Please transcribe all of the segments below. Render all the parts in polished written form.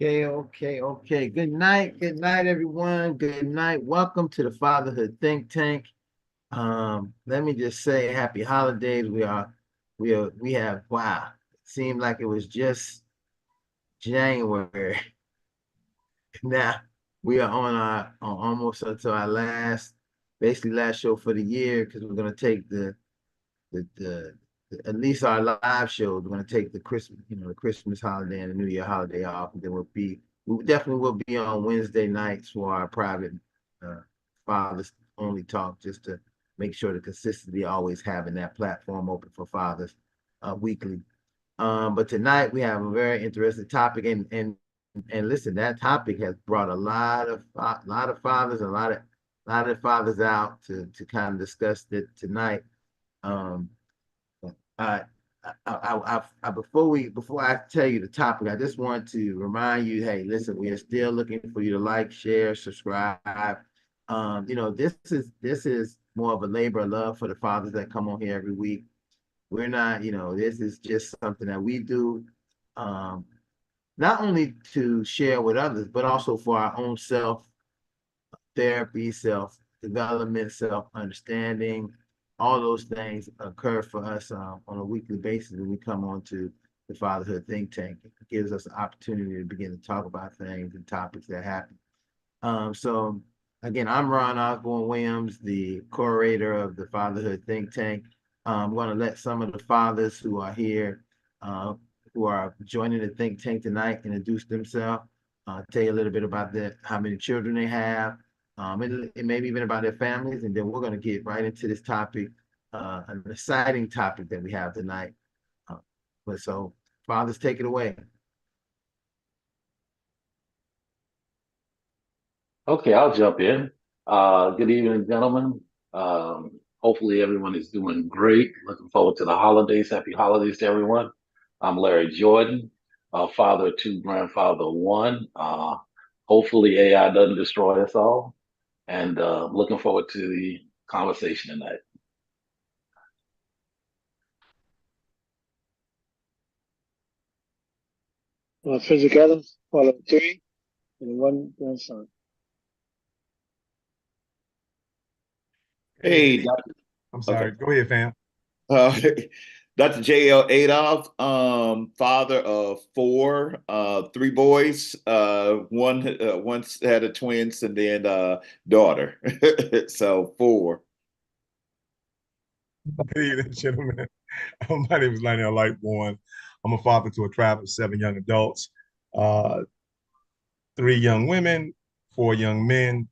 Okay. Good night, everyone. Good night. Welcome to the Fatherhood Think Tank. Let me just say happy holidays. We have, wow, it seemed like it was just January. Now we are on almost until our basically last show for the year, because we're gonna take the at least our live shows. We're going to take the Christmas holiday and the New Year holiday off, and then we definitely will be on Wednesday nights for our private uh, fathers only talk, just to make sure the consistency always having that platform open for fathers weekly. But tonight we have a very interesting topic, and listen, that topic has brought a lot of fathers, a lot of fathers out to kind of discuss it tonight. Um, uh, before I tell you the topic, I just want to remind you, hey, listen, we are still looking for you to like, share, subscribe. This is more of a labor of love for the fathers that come on here every week. We're not, this is just something that we do, um, not only to share with others, but also for our own self therapy, self development, self understanding. All those things occur for us on a weekly basis when we come on to the Fatherhood Think Tank. It gives us an opportunity to begin to talk about things and topics that happen. So, again, I'm Ron Osborne Williams, the curator of the Fatherhood Think Tank. I'm going to let some of the fathers who are here, uh, who are joining the think tank tonight, introduce themselves, tell you a little bit about how many children they have, and maybe even about their families. And then we're going to get right into this topic, an exciting topic that we have tonight. Uh, but so, fathers, take it away. Okay, I'll jump in. Good evening, gentlemen. Hopefully everyone is doing great. Looking forward to the holidays. Happy holidays to everyone. I'm Larry Jordan, father of two, grandfather of one. Hopefully AI doesn't destroy us all. And looking forward to the conversation tonight. Physical Adams, father of three, and one grandson. Hey, Hey, I'm okay. sorry. Go ahead, fam. Uh, Dr. J.L. Adolph, father of four, three boys. One once had a twins and then daughter. So four. Good evening, gentlemen. My name is Lionel Lightborn. I'm a father to a tribe of seven young adults, uh, three young women, four young men,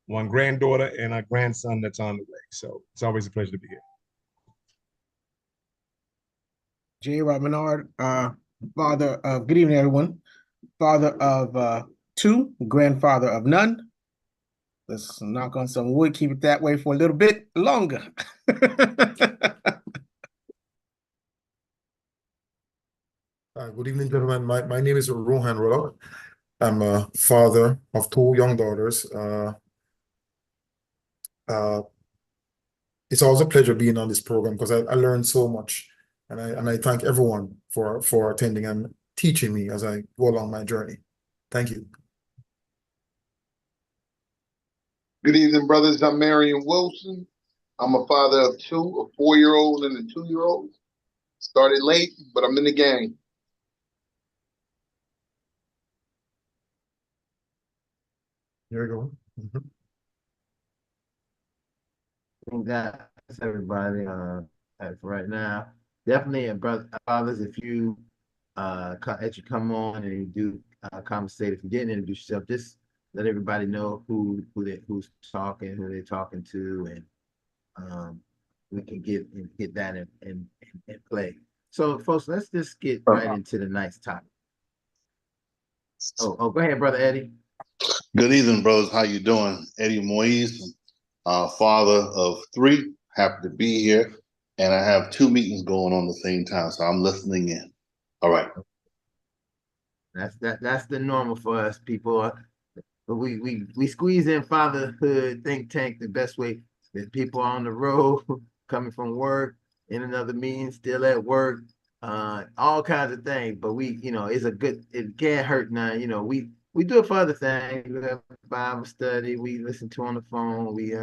one granddaughter, and a grandson that's on the way. So it's always a pleasure to be here. J. Rob Menard, father of, good evening, everyone. Father of two, grandfather of none. Let's knock on some wood, keep it that way for a little bit longer. Good evening, gentlemen. My name is Rohan Rollock. I'm a father of two young daughters. Uh, it's always a pleasure being on this program because I learned so much, and I thank everyone for attending and teaching me as I go along my journey. Thank you. Good evening, brothers. I'm Marion Wilson. I'm a father of two, a 4-year-old and a 2-year-old. Started late, but I'm in the game. Here we go. I think that's everybody as for right now. Definitely, brother fathers, if you as you come on and you do conversate, if you didn't introduce yourself, just let everybody know who's talking, who they're talking to, and um, we can get that in play. So, folks, let's just get right into the nice topic. Go ahead, brother Eddie. Good evening, brothers. How you doing? Eddie Moise, father of three. Happy to be here. And I have two meetings going on at the same time, so I'm listening in. All right. That's the normal for us people. But we squeeze in fatherhood think tank the best way. There's people on the road coming from work, in another meeting, still at work. all kinds of things. But it's a good, it can't hurt none. We do it for other things. We have Bible study, we listen to on the phone, we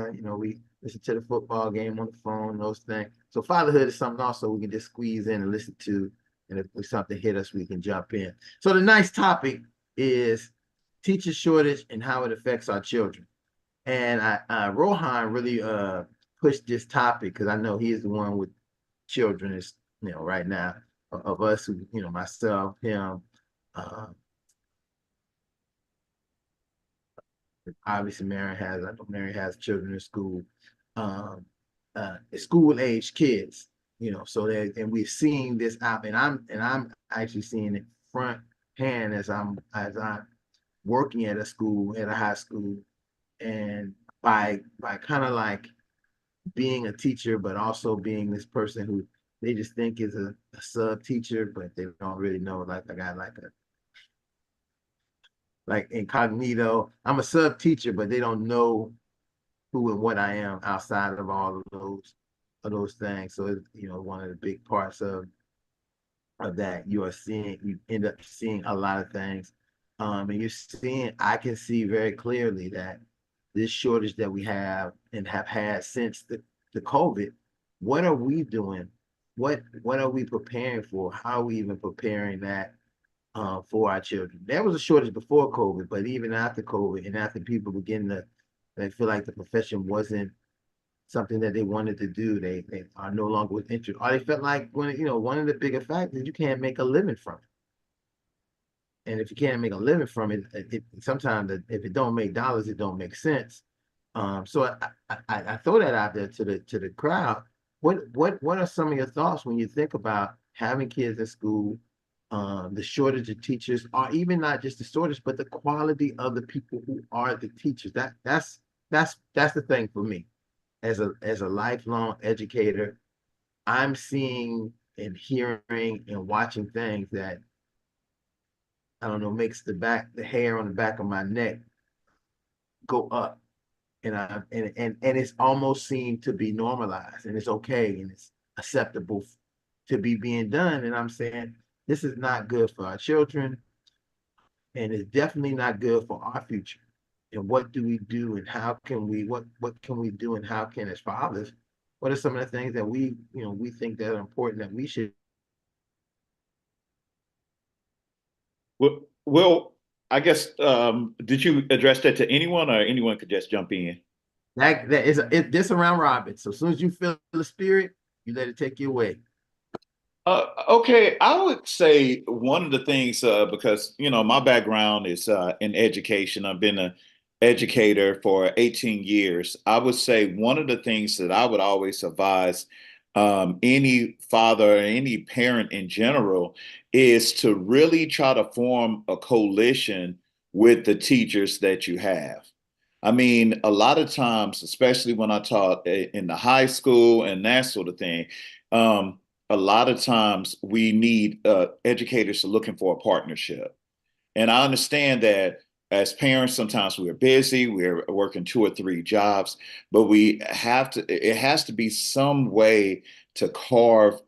listen to the football game on the phone, those things. So fatherhood is something also we can just squeeze in and listen to. And if something hit us, we can jump in. So the nice topic is teacher shortage and how it affects our children. And Rohan really pushed this topic because I know he is the one with children is right now of us who myself, him, uh, obviously I know Mary has children in school, um, school age kids, so that and we're seeing this out, and I'm actually seeing it front hand as I'm working at a high school, and by kind of like being a teacher, but also being this person who they just think is a sub teacher, but they don't really know. Like I got like incognito. I'm a sub teacher, but they don't know who and what I am outside of all of those things. So it's, one of the big parts of that you end up seeing a lot of things. And I can see very clearly that this shortage that we have and have had since the COVID, what are we doing? What are we preparing for? How are we even preparing that for our children? There was a shortage before COVID, but even after COVID and after people begin to, they feel like the profession wasn't something that they wanted to do. They are no longer with interest. Or they felt like one of the bigger factors, you can't make a living from it. And if you can't make a living from it, sometimes if it don't make dollars, it don't make sense. So I throw that out there to the crowd. What are some of your thoughts when you think about having kids in school, the shortage of teachers, or even not just the shortage, but the quality of the people who are the teachers? That's the thing for me as a lifelong educator. I'm seeing and hearing and watching things that I don't know makes the hair on the back of my neck go up, and it's almost seemed to be normalized, and it's okay and it's acceptable to be being done. And I'm saying this is not good for our children, and it's definitely not good for our future. And what do we do, and how can we what can we do, and how can, as fathers, what are some of the things that we think that are important that we should. Well, I guess did you address that to anyone, or anyone could just jump in? That is this around Robin. So as soon as you feel the spirit, you let it take you away. Okay, I would say one of the things, because my background is in education. I've been an educator for 18 years. I would say one of the things that I would always advise any father or any parent in general is to really try to form a coalition with the teachers that you have. I mean, a lot of times, especially when I taught in the high school and that sort of thing, um, a lot of times we need educators looking for a partnership. And I understand that as parents, sometimes we're busy, we're working 2 or 3 jobs, but it has to be some way to carve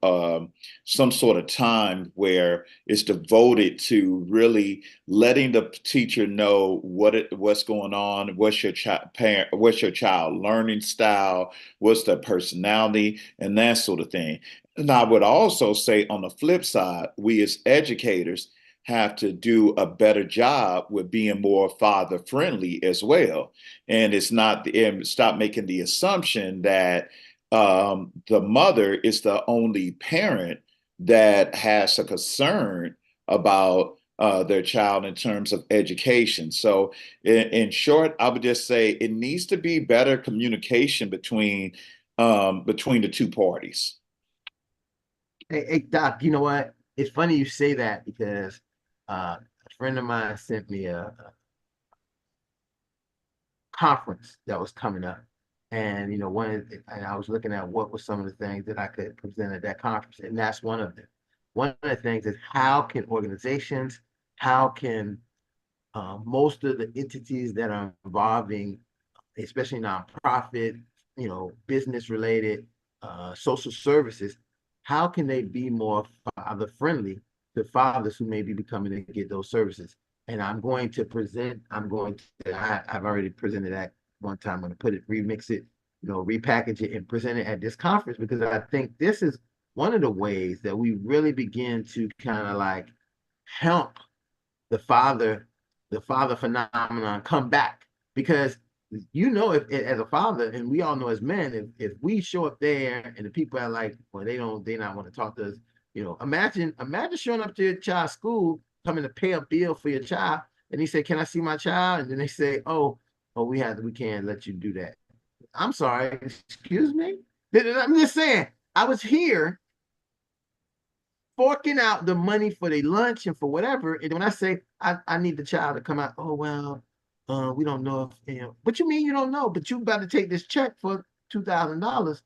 some sort of time where it's devoted to really letting the teacher know what's going on, what's your child learning style, what's their personality, and that sort of thing. And I would also say on the flip side, we as educators have to do a better job with being more father friendly as well. And stop making the assumption that the mother is the only parent that has a concern about their child in terms of education. So, in short, I would just say it needs to be better communication between the two parties. Hey, Doc, you know what? It's funny you say that because a friend of mine sent me a conference that was coming up. And and I was looking at what were some of the things that I could present at that conference, and that's one of them. One of the things is how can organizations, how can most of the entities that are involving, especially nonprofit, business related, social services, how can they be more father friendly to fathers who may be becoming to get those services? And I'm going to present, I've already presented that one time. I'm going to put it, remix it, repackage it and present it at this conference, because I think this is one of the ways that we really begin to kind of like help the father, phenomenon come back. Because if as a father, and we all know as men, if we show up there and the people are like, well, they not want to talk to us, imagine showing up to your child's school, coming to pay a bill for your child, and he said, can I see my child? And then they say, oh, we can't let you do that. I'm sorry, excuse me. I'm just saying, I was here forking out the money for their lunch and for whatever. And when I say I need the child to come out, oh well, we don't know if what you mean you don't know, but you about to take this check for $2,000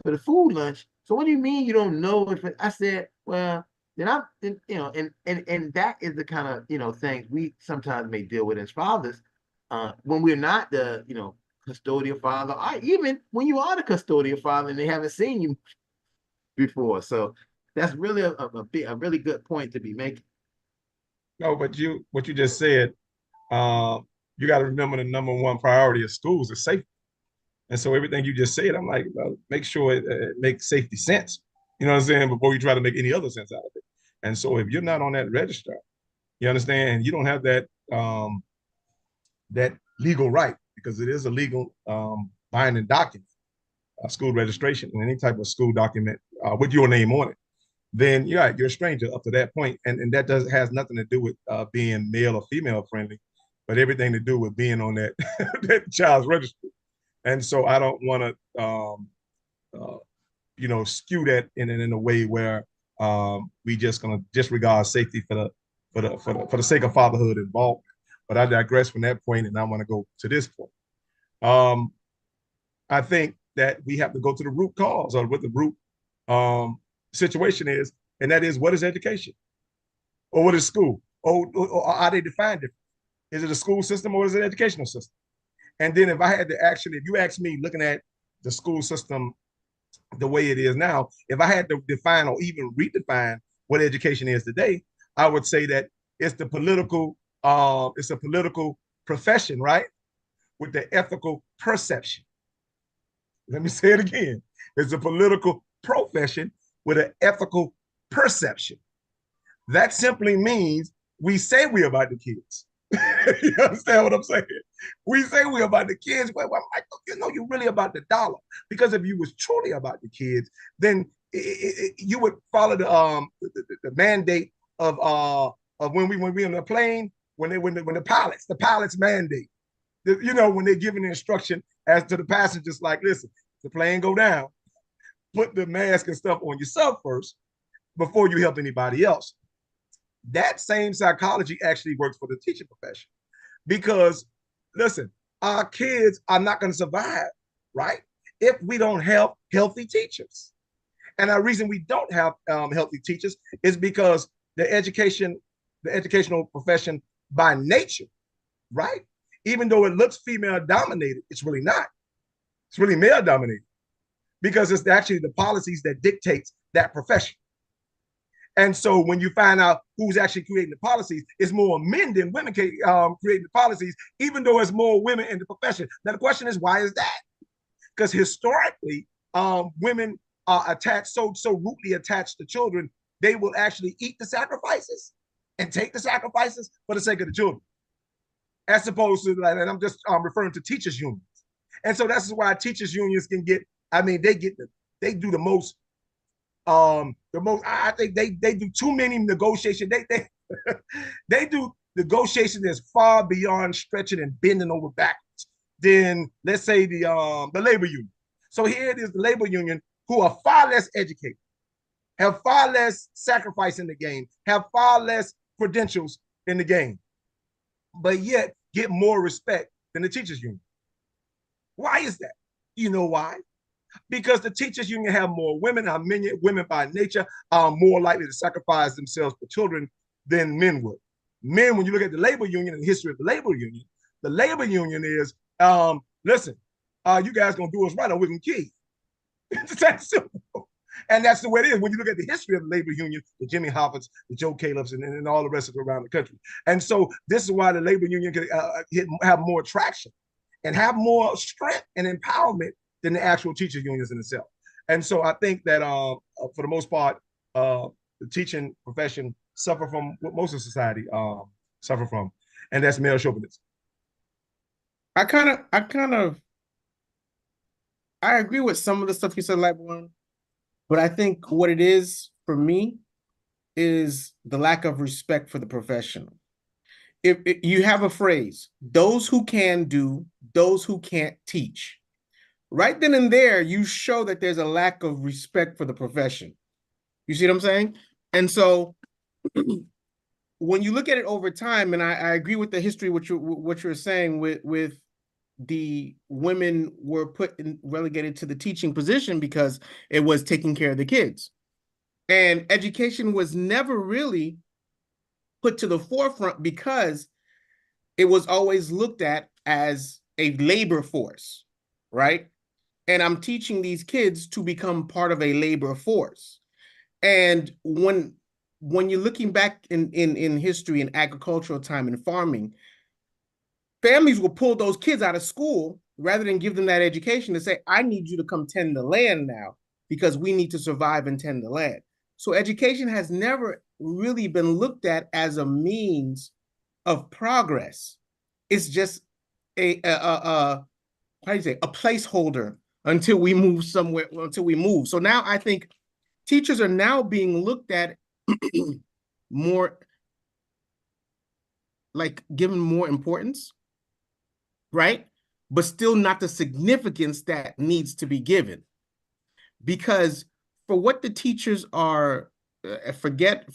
for the food lunch. So what do you mean you don't know if I said, well, then and that is the kind of things we sometimes may deal with as fathers, when we're not the custodial father, or even when you are the custodial father and they haven't seen you before. So that's really a really good point to be making. No, but what you just said, you got to remember the number one priority of schools is safety. And so everything you just said, I'm like, make sure it makes safety sense. You know what I'm saying? Before you try to make any other sense out of it. And so if you're not on that register, you understand, you don't have that that legal right, because it is a legal binding document, school registration, and any type of school document with your name on it. Then you're a stranger up to that point. And that has nothing to do with being male or female friendly, but everything to do with being on that, that child's registry. And so I don't want to, skew that in a way where we just gonna disregard safety for the sake of fatherhood involvement. But I digress from that point, and I want to go to this point. I think that we have to go to the root cause, or what the root situation is, and that is, what is education, or what is school, or are they defined different? Is it a school system or is it an educational system? And then if you ask me, looking at the school system the way it is now, if I had to define or even redefine what education is today, I would say that it's a political profession, right? With the ethical perception. Let me say it again. It's a political profession with an ethical perception. That simply means we say we're about the kids. You understand what I'm saying? We say we're about the kids, but I'm like, you're really about the dollar. Because if you was truly about the kids, then you would follow the mandate of when we on the plane, when the pilots mandate, when they're giving the instruction as to the passengers, like, listen, the plane go down, put the mask and stuff on yourself first before you help anybody else. That same psychology actually works for the teaching profession, because listen, our kids are not going to survive, right, if we don't have healthy teachers. And the reason we don't have healthy teachers is because the educational profession by nature, right, even though it looks female dominated, it's really not. It's really male dominated, because it's actually the policies that dictates that profession. And so when you find out who's actually creating the policies, it's more men than women creating the policies, even though it's more women in the profession. Now, the question is, why is that? Because historically, women are attached, so rootly attached to children, they will actually eat the sacrifices and take the sacrifices for the sake of the children. As opposed to, and I'm just referring to teachers' unions. And so that's why teachers' unions can get, they do the most, I think they do too many negotiations. They do negotiations that's far beyond stretching and bending over backwards than, let's say, the labor union. So here it is, the labor union, who are far less educated, have far less sacrifice in the game, have far less credentials in the game, but yet get more respect than the teachers union. Why is that? You know why? Because the teachers union have more women, women by nature are more likely to sacrifice themselves for children than men would. Men, when you look at the labor union and the history of the labor union is, listen, you guys gonna do us right or we're gonna kill you. It's that simple. And that's the way it is when you look at the history of the labor union, the Jimmy Hoffa's, the Joe Caleb's, and all the rest of it around the country. And so this is why the labor union can have more traction and have more strength and empowerment than the actual teachers unions in itself. And so I think that for the most part, the teaching profession suffer from what most of society suffer from, and that's male chauvinism. I agree with some of the stuff you said, Lightborn, but I think what it is for me is the lack of respect for the professional. If you have a phrase, those who can do, those who can't teach. Right then and there, you show that there's a lack of respect for the profession. You see what I'm saying? And so when you look at it over time, and I agree with the history, what you're saying with the women were relegated to the teaching position because it was taking care of the kids. And education was never really put to the forefront because it was always looked at as a labor force, right? And I'm teaching these kids to become part of a labor force. And when you're looking back in history and agricultural time and farming, families will pull those kids out of school rather than give them that education to say, I need you to come tend the land now because we need to survive and tend the land. So education has never really been looked at as a means of progress. It's just a placeholder until we move somewhere, until we move. So now I think teachers are now being looked at more, like given more importance, right? But still not the significance that needs to be given. Because for what the teachers are, forget,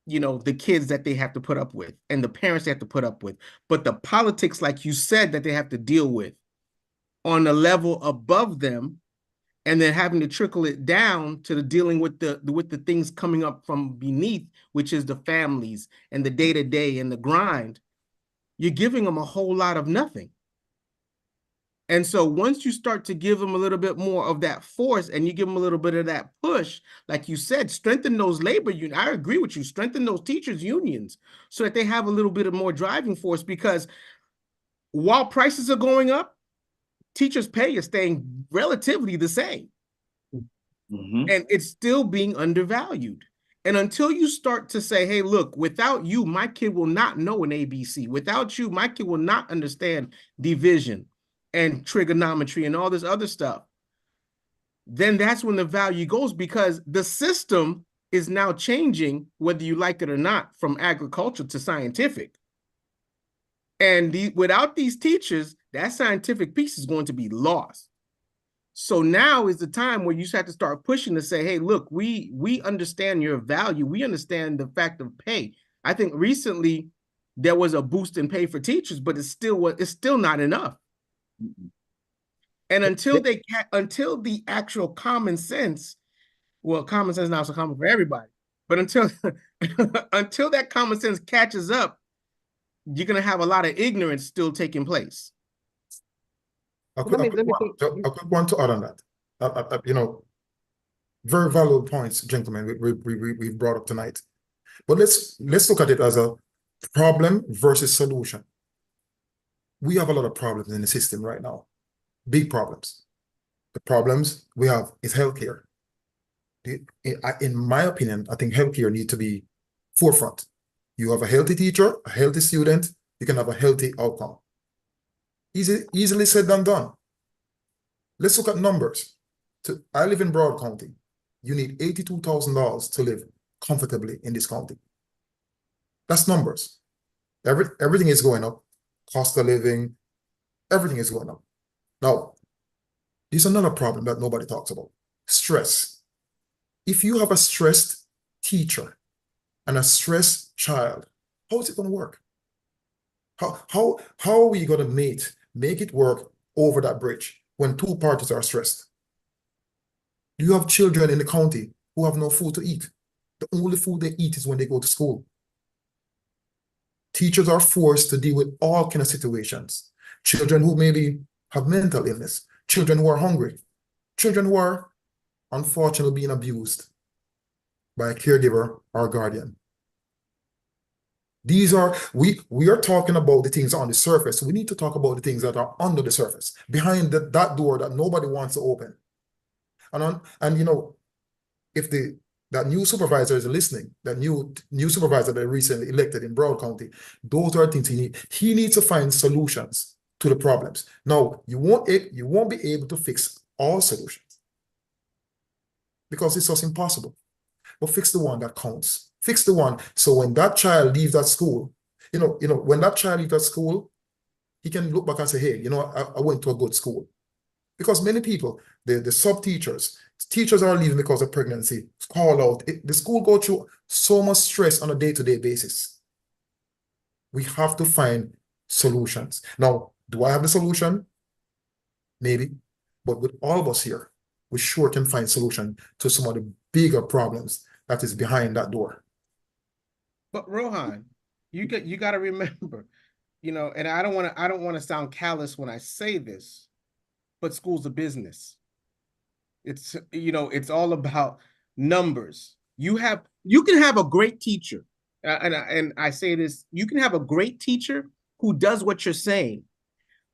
the kids that they have to put up with and the parents they have to put up with, but the politics, like you said, that they have to deal with on a level above them, and then having to trickle it down to the dealing with the things coming up from beneath, which is the families and the day-to-day and the grind. You're giving them a whole lot of nothing. And so once you start to give them a little bit more of that force and you give them a little bit of that push, like you said, strengthen those labor unions. I agree with you. Strengthen those teachers unions so that they have a little bit of more driving force, because while prices are going up, teachers' pay is staying relatively the same. Mm-hmm. And it's still being undervalued. And until you start to say, hey, look, without you, my kid will not know an ABC. Without you, my kid will not understand division and trigonometry and all this other stuff, then that's when the value goes, because the system is now changing, whether you like it or not, from agriculture to scientific. And without these teachers, that scientific piece is going to be lost. So now is the time where you have to start pushing to say, hey, look, we understand your value. We understand the fact of pay. I think recently there was a boost in pay for teachers, but it's still not enough. And until the actual common sense, well, common sense now is so common for everybody, but until that common sense catches up, you're going to have a lot of ignorance still taking place. A quick one to add on that. Very valuable points, gentlemen, we've brought up tonight. But let's look at it as a problem versus solution. We have a lot of problems in the system right now. Big problems. The problems we have is healthcare. In my opinion, I think healthcare needs to be forefront. You have a healthy teacher, a healthy student, you can have a healthy outcome. Easily said than done. Let's look at numbers. I live in Broad County. You need $82,000 to live comfortably in this county. That's numbers. Everything is going up. Cost of living, everything is going up. Now, there's another problem that nobody talks about. Stress. If you have a stressed teacher and a stressed child, how is it going to work? How are we going to make it work over that bridge when two parties are stressed? You have children in the county who have no food to eat. The only food they eat is when they go to school. Teachers are forced to deal with all kinds of situations. Children who maybe have mental illness, children who are hungry, children who are unfortunately being abused by a caregiver or guardian. These are, we are talking about the things on the surface. We need to talk about the things that are under the surface, behind that door that nobody wants to open. And you know, if that new supervisor is listening, that new supervisor that recently elected in Broward County, those are things he needs to find solutions to the problems. Now, you won't be able to fix all solutions because it's just impossible. But fix the one that counts. Fix the one so when that child leaves that school, when that child leaves that school, he can look back and say, hey, I went to a good school. Because many people, the sub-teachers, teachers are leaving because of pregnancy, call out. The school go through so much stress on a day-to-day basis. We have to find solutions. Now, do I have the solution? Maybe. But with all of us here, we sure can find solution to some of the bigger problems that is behind that door. But Rohan, you got to remember, and I don't want to sound callous when I say this, but school's a business. It's it's all about numbers. You can have a great teacher, and I say this, you can have a great teacher who does what you're saying,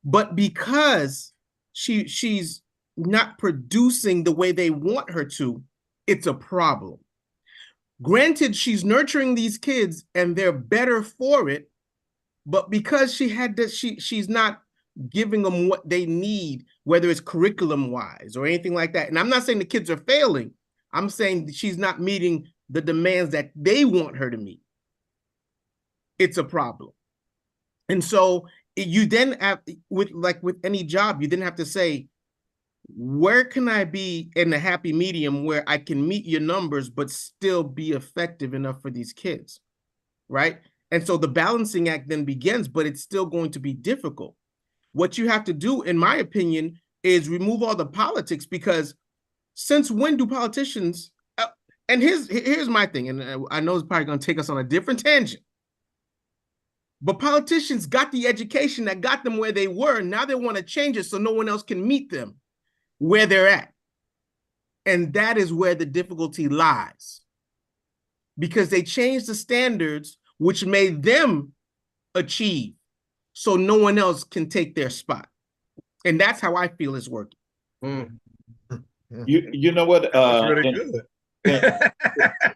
but because she's not producing the way they want her to, it's a problem. Granted, she's nurturing these kids and they're better for it, but because she's not giving them what they need, whether it's curriculum wise or anything like that. And I'm not saying the kids are failing. I'm saying she's not meeting the demands that they want her to meet. It's a problem. And so you then have, with any job, you then have to say, where can I be in a happy medium where I can meet your numbers, but still be effective enough for these kids, right? And so the balancing act then begins, but it's still going to be difficult. What you have to do, in my opinion, is remove all the politics, because since when do politicians, and here's my thing, and I know it's probably going to take us on a different tangent, but politicians got the education that got them where they were. Now they want to change it so no one else can meet them where they're at. And that is where the difficulty lies, because they changed the standards, which made them achieve so no one else can take their spot. And that's how I feel it's working. You know what? That's really good.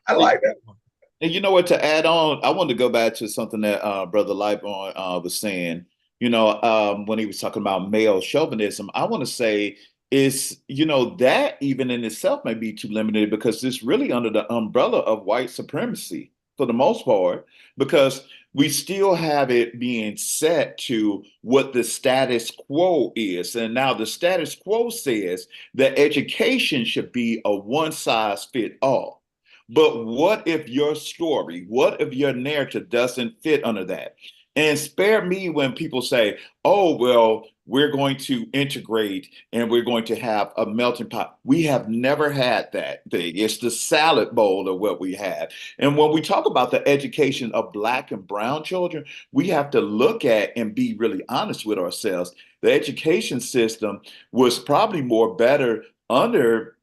I like that one. And you know what, to add on, I wanted to go back to something that Brother Lightborn was saying, when he was talking about male chauvinism. I want to say is, that even in itself may be too limited, because it's really under the umbrella of white supremacy for the most part, because we still have it being set to what the status quo is. And now the status quo says that education should be a one size fit all. But what if your story, what if your narrative doesn't fit under that? And spare me when people say, oh, well, we're going to integrate and we're going to have a melting pot. We have never had that thing. It's the salad bowl of what we have. And when we talk about the education of Black and brown children, we have to look at and be really honest with ourselves. The education system was probably more better under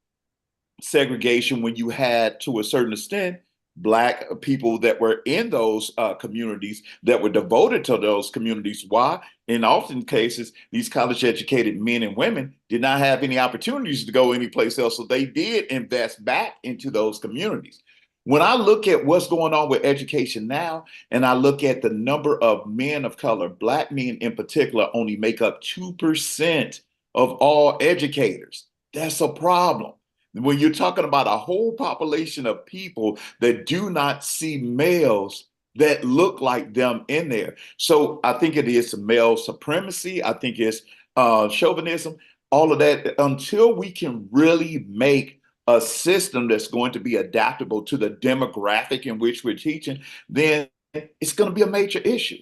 segregation when you had, to a certain extent, Black people that were in those communities, that were devoted to those communities. Why? In often cases, these college-educated men and women did not have any opportunities to go anyplace else, so they did invest back into those communities. When I look at what's going on with education now, and I look at the number of men of color, Black men in particular, only make up 2% of all educators. That's a problem. When you're talking about a whole population of people that do not see males that look like them in there. So I think it is male supremacy. I think it's chauvinism, all of that, until we can really make a system that's going to be adaptable to the demographic in which we're teaching, then it's going to be a major issue.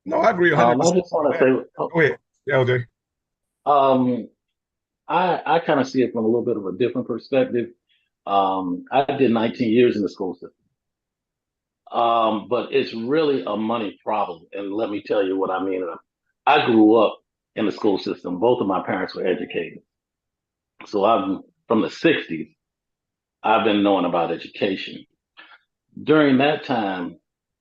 No, I agree 100%. I just want to say, go ahead, LJ. I kind of see it from a little bit of a different perspective. I did 19 years in the school system. But it's really a money problem. And let me tell you what I mean. I grew up in the school system. Both of my parents were educated. So I'm from the 60s. I've been knowing about education. During that time,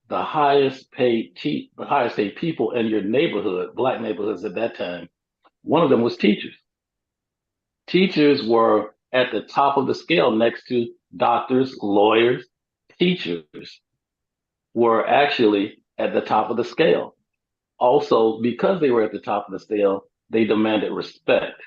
the highest paid people in your neighborhood, black neighborhoods at that time, one of them was teachers. Teachers were at the top of the scale next to doctors, lawyers. Teachers were actually at the top of the scale. Also, because they were at the top of the scale, they demanded respect.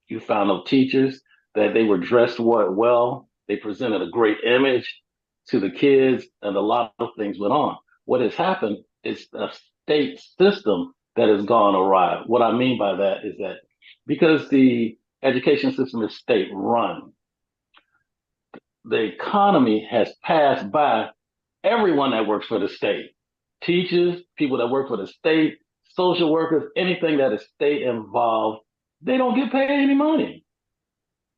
You found out teachers that they were dressed well, they presented a great image to the kids, and a lot of things went on. What has happened is a state system that has gone awry. What I mean by that is that because the education system is state run, the economy has passed by everyone that works for the state. Teachers, people that work for the state, social workers, anything that is state involved, they don't get paid any money.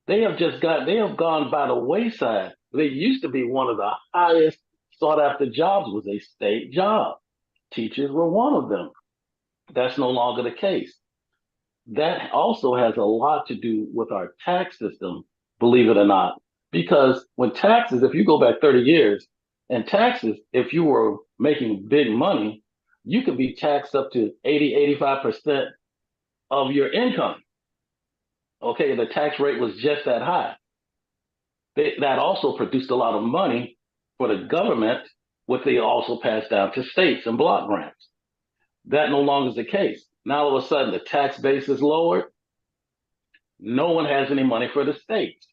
They have gone by the wayside. They used to be one of the highest sought after jobs was a state job. Teachers were one of them. That's no longer the case. That also has a lot to do with our tax system, believe it or not, because when taxes, if you go back 30 years, and taxes, if you were making big money, you could be taxed up to 80, 85% of your income. Okay, the tax rate was just that high. That also produced a lot of money for the government, which they also passed down to states and block grants. That no longer is the case. Now all of a sudden the tax base is lowered. No one has any money for the states.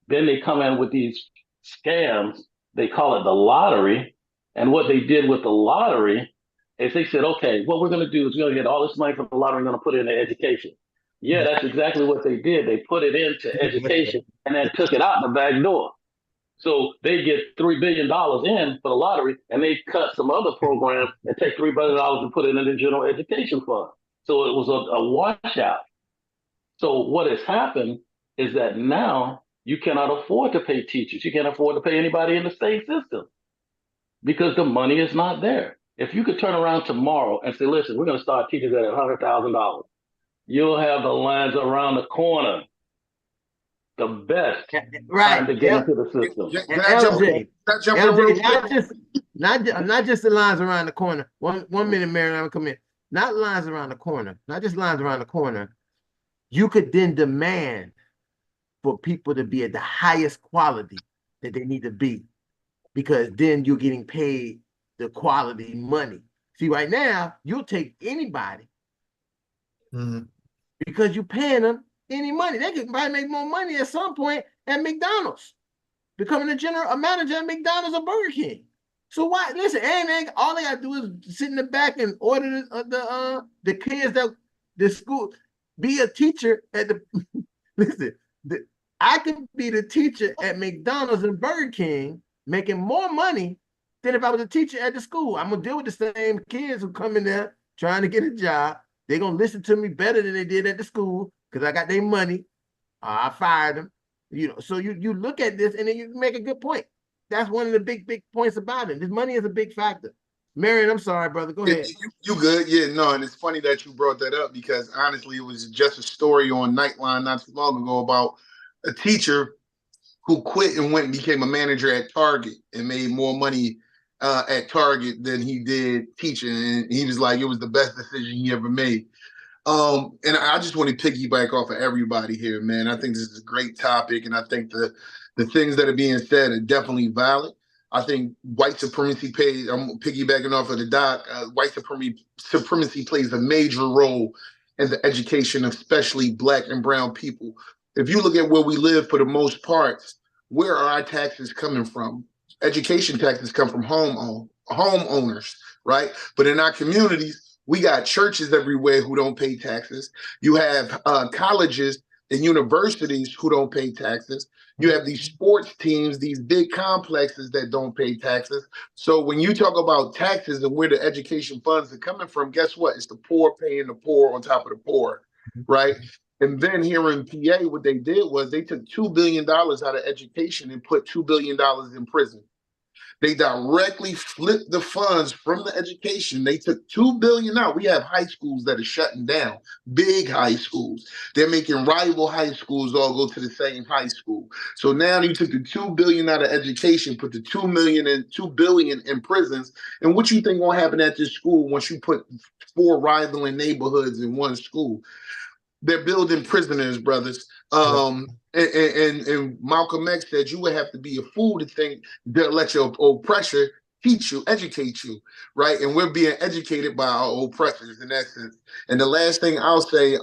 Then they come in with these scams. They call it the lottery. And what they did with the lottery is they said, okay, what we're going to do is we're going to get all this money from the lottery, we're going to put it into education. Yeah, that's exactly what they did. They put it into education and then took it out the back door. So they get $3 billion in for the lottery, and they cut some other programs and take $3 billion and put it in the general education fund. So it was a washout. So what has happened is that now you cannot afford to pay teachers. You can't afford to pay anybody in the state system because the money is not there. If you could turn around tomorrow and say, listen, we're going to start teachers at $100,000, you'll have the lines around the corner. The best time to get into the system. LJ, not just the lines around the corner. One minute, Mary, I'm come in. Not lines around the corner. Not just lines around the corner. You could then demand for people to be at the highest quality that they need to be, because then you're getting paid the quality money. See, right now, you'll take anybody because you're paying them any money. They could probably make more money at some point at McDonald's, becoming a manager at McDonald's or Burger King. So why? Listen, and all they gotta do is sit in the back and order the kids that the school. Be a teacher at the. Listen, I can be the teacher at McDonald's and Burger King, making more money than if I was a teacher at the school. I'm gonna deal with the same kids who come in there trying to get a job. They're gonna listen to me better than they did at the school because I got their money. I fired them. So you look at this and then you make a good point. That's one of the big points about it. This money is a big factor. Marion, I'm sorry, brother. Go ahead. You good? Yeah, no, and it's funny that you brought that up because honestly, it was just a story on Nightline not too long ago about a teacher who quit and went and became a manager at Target and made more money at Target than he did teaching. And he was like, it was the best decision he ever made. And I just want to piggyback off of everybody here, man. I think this is a great topic, and I think the things that are being said are definitely valid. I think white supremacy plays, I'm piggybacking off of the doc, white supremacy plays a major role in the education of especially Black and brown people. If you look at where we live for the most part, where are our taxes coming from? Education taxes come from homeowners, right? But in our communities, we got churches everywhere who don't pay taxes. You have colleges and universities who don't pay taxes. You have these sports teams, these big complexes that don't pay taxes. So when you talk about taxes and where the education funds are coming from, guess what? It's the poor paying the poor on top of the poor, right? And then here in PA, what they did was they took $2 billion out of education and put $2 billion in prison. They directly flipped the funds from the education. They took $2 billion out. We have high schools that are shutting down, big high schools. They're making rival high schools all go to the same high school. So now you took the $2 billion out of education, put the $2 billion in prisons. And what you think gonna happen at this school once you put 4 rivaling neighborhoods in one school? They're building prisoners, brothers. And Malcolm X said you would have to be a fool to think that let your oppressor teach you, educate you, right? And we're being educated by our oppressors in that sense. And the last thing I'll say,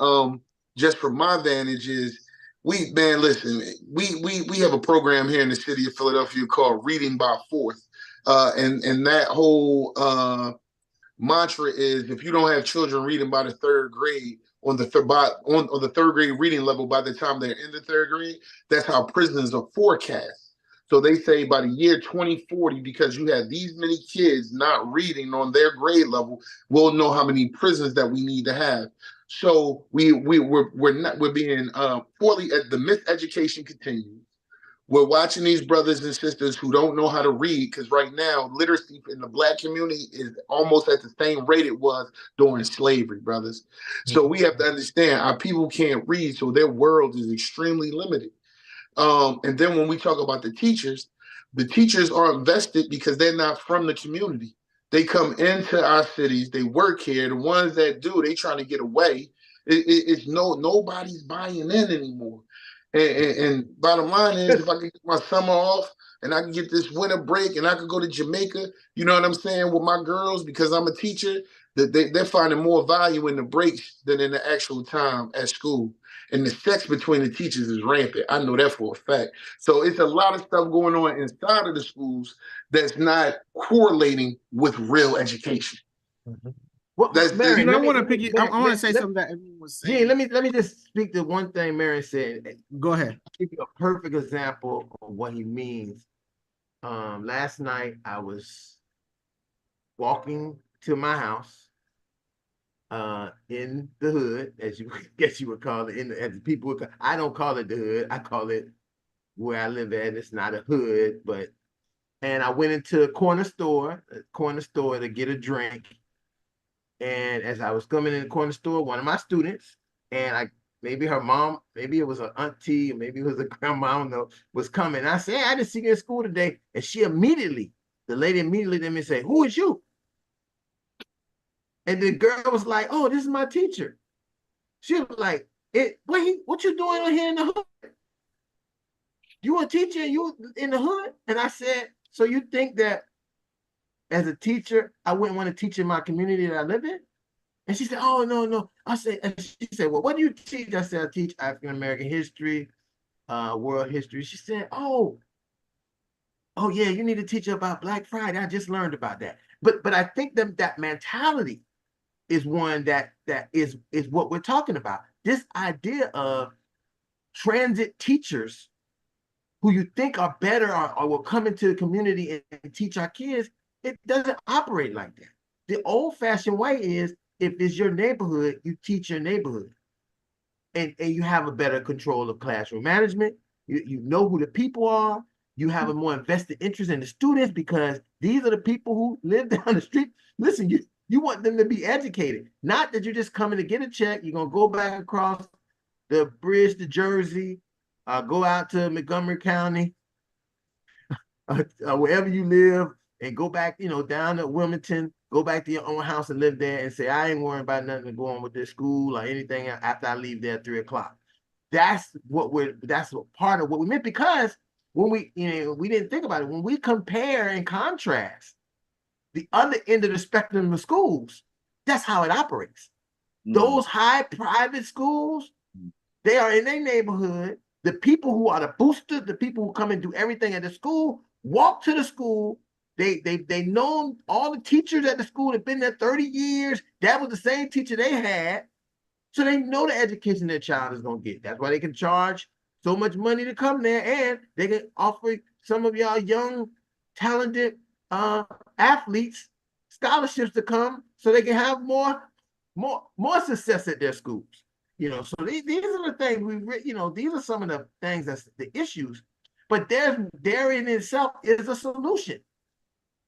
just from my vantage is, listen, we have a program here in the city of Philadelphia called Reading by Fourth, and that whole mantra is if you don't have children reading by the 3rd grade on the third grade reading level by the time they're in the 3rd grade, that's how prisons are forecast. So they say by the year 2040, because you have these many kids not reading on their grade level, we'll know how many prisons that we need to have. So we're being poorly. The miseducation continues. We're watching these brothers and sisters who don't know how to read, because right now literacy in the Black community is almost at the same rate it was during slavery, brothers. So we have to understand our people can't read, so their world is extremely limited. And then when we talk about the teachers are invested because they're not from the community. They come into our cities, they work here. The ones that do, they trying to get away. Nobody's buying in anymore. And bottom line is, if I can get my summer off and I can get this winter break and I could go to Jamaica, you know what I'm saying, with my girls, because I'm a teacher, that they're finding more value in the breaks than in the actual time at school. And the sex between the teachers is rampant. I know that for a fact. So it's a lot of stuff going on inside of the schools that's not correlating with real education. Well, Mary, I want to say something that everyone was saying. Yeah, let me just speak to one thing Mary said. Go ahead. I'll give you a perfect example of what he means. Last night I was walking to my house in the hood, as you guess you would call it, as people would call, I don't call it the hood, I call it where I live at. It's not a hood, and I went into a corner store to get a drink. And as I was coming in the corner store, one of my students, and maybe her mom, maybe it was an auntie, or maybe it was a grandma, I don't know, was coming. I said, hey, I didn't see you in school today. And the lady immediately let me say, who is you? And the girl was like, oh, this is my teacher. She was like, what you doing here in the hood? You a teacher, you in the hood? And I said, so you think that as a teacher, I wouldn't want to teach in my community that I live in? And she said, oh, no. She said, well, what do you teach? I said, I teach African-American history, world history. She said, oh, yeah, you need to teach about Black Friday. I just learned about that. But I think that mentality is one that is what we're talking about. This idea of transit teachers who you think are better or will come into the community and teach our kids, it doesn't operate like that. The old-fashioned way is, if it's your neighborhood, you teach your neighborhood. And you have a better control of classroom management. You know who the people are. You have a more invested interest in the students, because these are the people who live down the street. Listen, you want them to be educated. Not that you're just coming to get a check. You're going to go back across the bridge to Jersey, go out to Montgomery County, wherever you live, and go back, down to Wilmington, go back to your own house and live there and say, I ain't worried about nothing to go on with this school or anything after I leave there at 3 o'clock. That's part of what we meant, because when we didn't think about it, when we compare and contrast the other end of the spectrum of schools, that's how it operates. Those high private schools, they are in their neighborhood. The people who are the boosters, the people who come and do everything at the school, walk to the school. They know all the teachers at the school have been there 30 years. That was the same teacher they had. So they know the education their child is going to get. That's why they can charge so much money to come there, and they can offer some of y'all young, talented athletes scholarships to come so they can have more success at their schools. So these are the things these are some of the things that's the issues. But there in itself is a solution.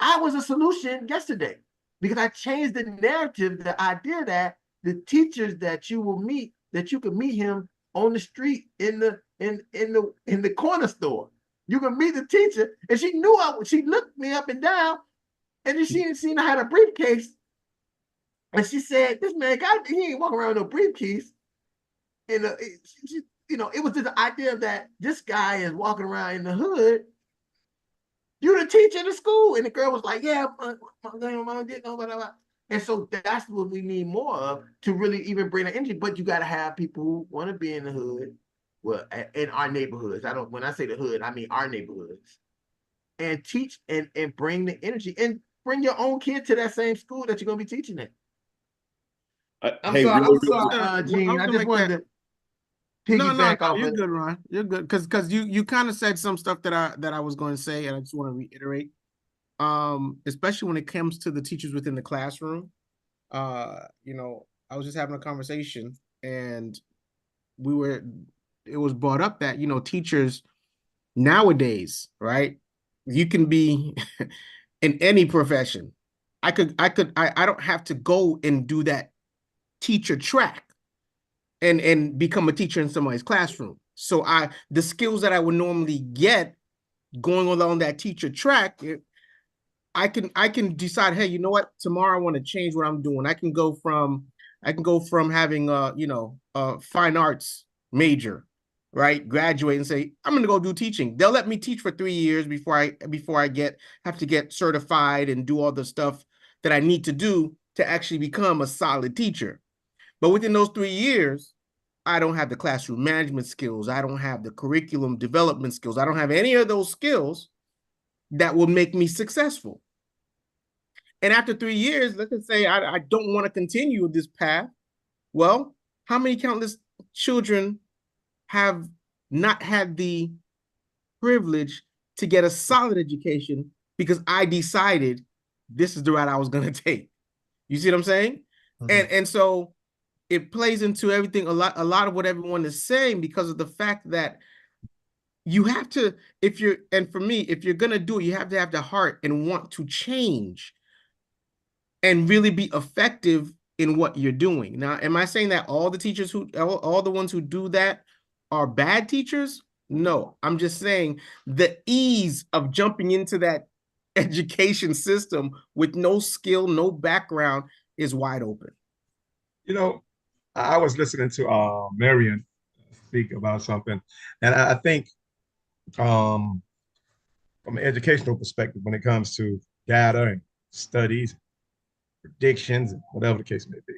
I was a solution yesterday because I changed the narrative, the idea that the teachers that you will meet, that you can meet him on the street in the corner store. You can meet the teacher, and she knew she looked me up and down, and then she seen I had a briefcase, and she said, "This man he ain't walking around with no briefcase." And it was the idea that this guy is walking around in the hood. You the teacher in the school, and the girl was like, "Yeah, my didn't know whatever." And so that's what we need more of to really even bring the energy. But you got to have people who want to be in the hood, well, in our neighborhoods. When I say the hood, I mean our neighborhoods, and teach and bring the energy and bring your own kid to that same school that you're gonna be teaching at. I'm sorry, Gene. I just wanted to piggyback off. You're good, Ron. You're good because you kind of said some stuff that I was going to say, and I just want to reiterate. Especially when it comes to the teachers within the classroom. I was just having a conversation, and it was brought up that teachers nowadays, right? You can be in any profession. I don't have to go and do that teacher track and become a teacher in somebody's classroom. So the skills that I would normally get going along that teacher track, I can decide, hey, you know what? Tomorrow I want to change what I'm doing. I can go from having a fine arts major, right? Graduate and say, I'm gonna go do teaching. They'll let me teach for 3 years before I have to get certified and do all the stuff that I need to do to actually become a solid teacher. But within those 3 years, I don't have the classroom management skills. I don't have the curriculum development skills. I don't have any of those skills that will make me successful. And after 3 years, let's just say I don't want to continue this path. Well, how many countless children have not had the privilege to get a solid education because I decided this is the route I was going to take? You see what I'm saying? Mm-hmm. And so it plays into everything, a lot of what everyone is saying, because of the fact that you have to, if you're going to do it, you have to have the heart and want to change and really be effective in what you're doing. Now, am I saying that all the teachers all the ones who do that are bad teachers? No, I'm just saying the ease of jumping into that education system with no skill, no background is wide open. I was listening to Marion speak about something, and I think from an educational perspective, when it comes to data and studies, predictions, and whatever the case may be,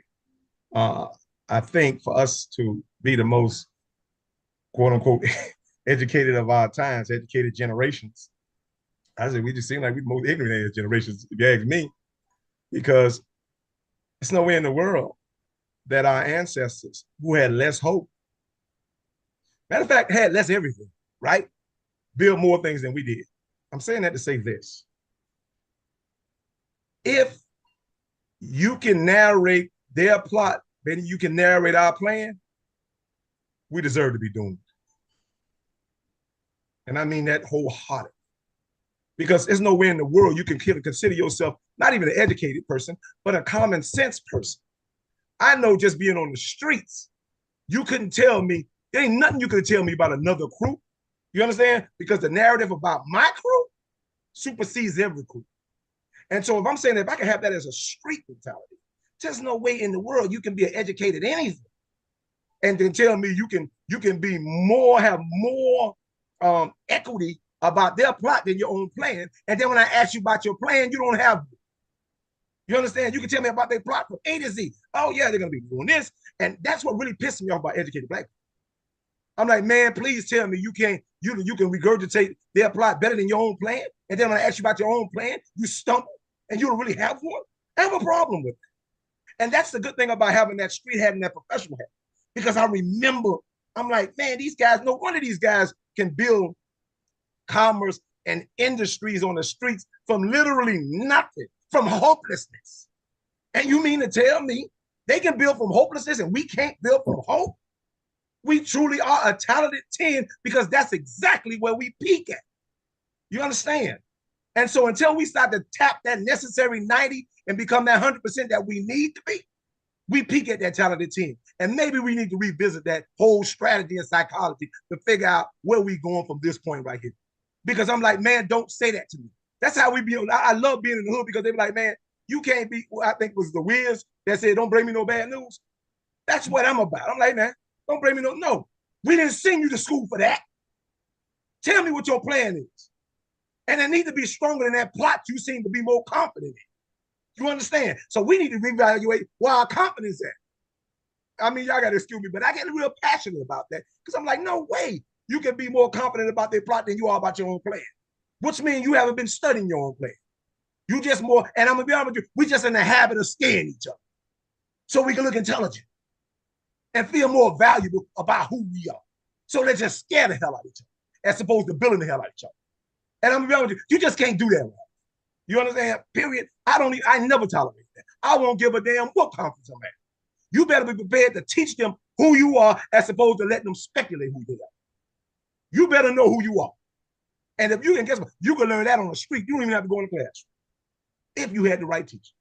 I think for us to be the most quote unquote educated of our times, educated generations, I said we just seem like we're the most ignorant generations, if you ask me, because it's nowhere in the world that our ancestors who had less hope, matter of fact, had less everything, right? Build more things than we did. I'm saying that to say this. If you can narrate their plot, then you can narrate our plan, we deserve to be doomed. And I mean that wholeheartedly. Because there's nowhere in the world you can consider yourself not even an educated person, but a common sense person. I know just being on the streets, you couldn't tell me, there ain't nothing you could tell me about another crew. You understand? Because the narrative about my crew supersedes every crew. And so if I'm saying that if I can have that as a street mentality, there's no way in the world you can be an educated anything and then tell me you can be more, have more equity about their plot than your own plan. And then when I ask you about your plan, you don't have it. You understand? You can tell me about their plot from A to Z. Oh yeah, they're gonna be doing this. And that's what really pisses me off about educated black people. I'm like, man, please tell me you can regurgitate their plot better than your own plan. And then when I ask you about your own plan, you stumble and you don't really have one. I have a problem with it. And that's the good thing about having that street hat and that professional hat. Because I remember, I'm like, man, these guys, no wonder these guys can build commerce and industries on the streets from literally nothing, from hopelessness. And you mean to tell me they can build from hopelessness and we can't build from hope? We truly are a talented 10 because that's exactly where we peak at. You understand? And so until we start to tap that necessary 90 and become that 100% that we need to be, we peak at that talented team. And maybe we need to revisit that whole strategy and psychology to figure out where we going from this point right here. Because I'm like, man, don't say that to me. That's how we be. I love being in the hood because they be like, man, you can't be, I think it was the Wiz that said, don't bring me no bad news. That's what I'm about. I'm like, man, don't bring me no. We didn't send you to school for that. Tell me what your plan is. And it needs to be stronger than that plot you seem to be more confident in. You understand? So we need to reevaluate where our confidence at. I mean, y'all got to excuse me, but I get real passionate about that because I'm like, no way you can be more confident about their plot than you are about your own plan. Which means you haven't been studying your own plan. You just more, and I'm going to be honest with you, we just in the habit of scaring each other so we can look intelligent and feel more valuable about who we are. So let's just scare the hell out of each other as opposed to building the hell out of each other. And I'm going to be honest with you, you just can't do that. You understand? Period. I never tolerate that. I won't give a damn what conference I'm at. You better be prepared to teach them who you are as opposed to letting them speculate who they are. You better know who you are. And if you can, guess what? You can learn that on the street. You don't even have to go in the classroom if you had the right teacher.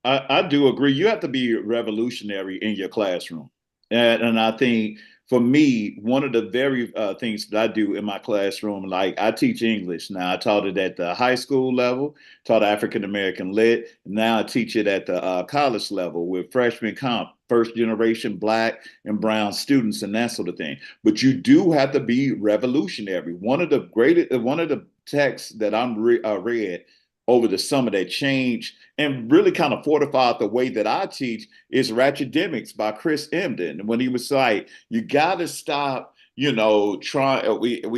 I do agree. You have to be revolutionary in your classroom. And I think for me, one of the very things that I do in my classroom, like I teach English. Now I taught it at the high school level, taught African-American lit. Now I teach it at the college level with freshman comp, first generation Black and brown students and that sort of thing. But you do have to be revolutionary. One of the texts that I'm read over the summer that changed and really kind of fortified the way that I teach is Ratchetdemics by Chris Emdin. When he was like, you got to stop, we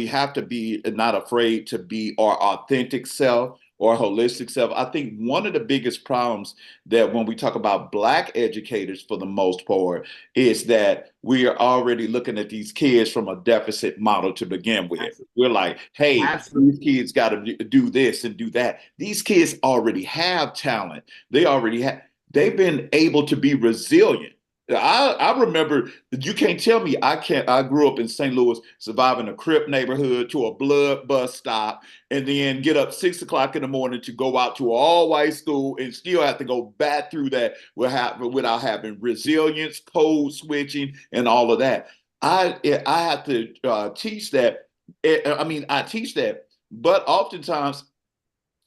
have to be not afraid to be our authentic self or holistic self. I think one of the biggest problems that when we talk about Black educators for the most part is that we are already looking at these kids from a deficit model to begin with. Absolutely. We're like, hey, Absolutely. These kids got to do this and do that. These kids already have talent. They've been able to be resilient. I remember, you can't tell me I grew up in St. Louis, surviving a Crip neighborhood to a blood bus stop, and then get up 6 o'clock in the morning to go out to an all-white school and still have to go back through that without having resilience, code switching, and all of that. I have to teach that. I teach that, but oftentimes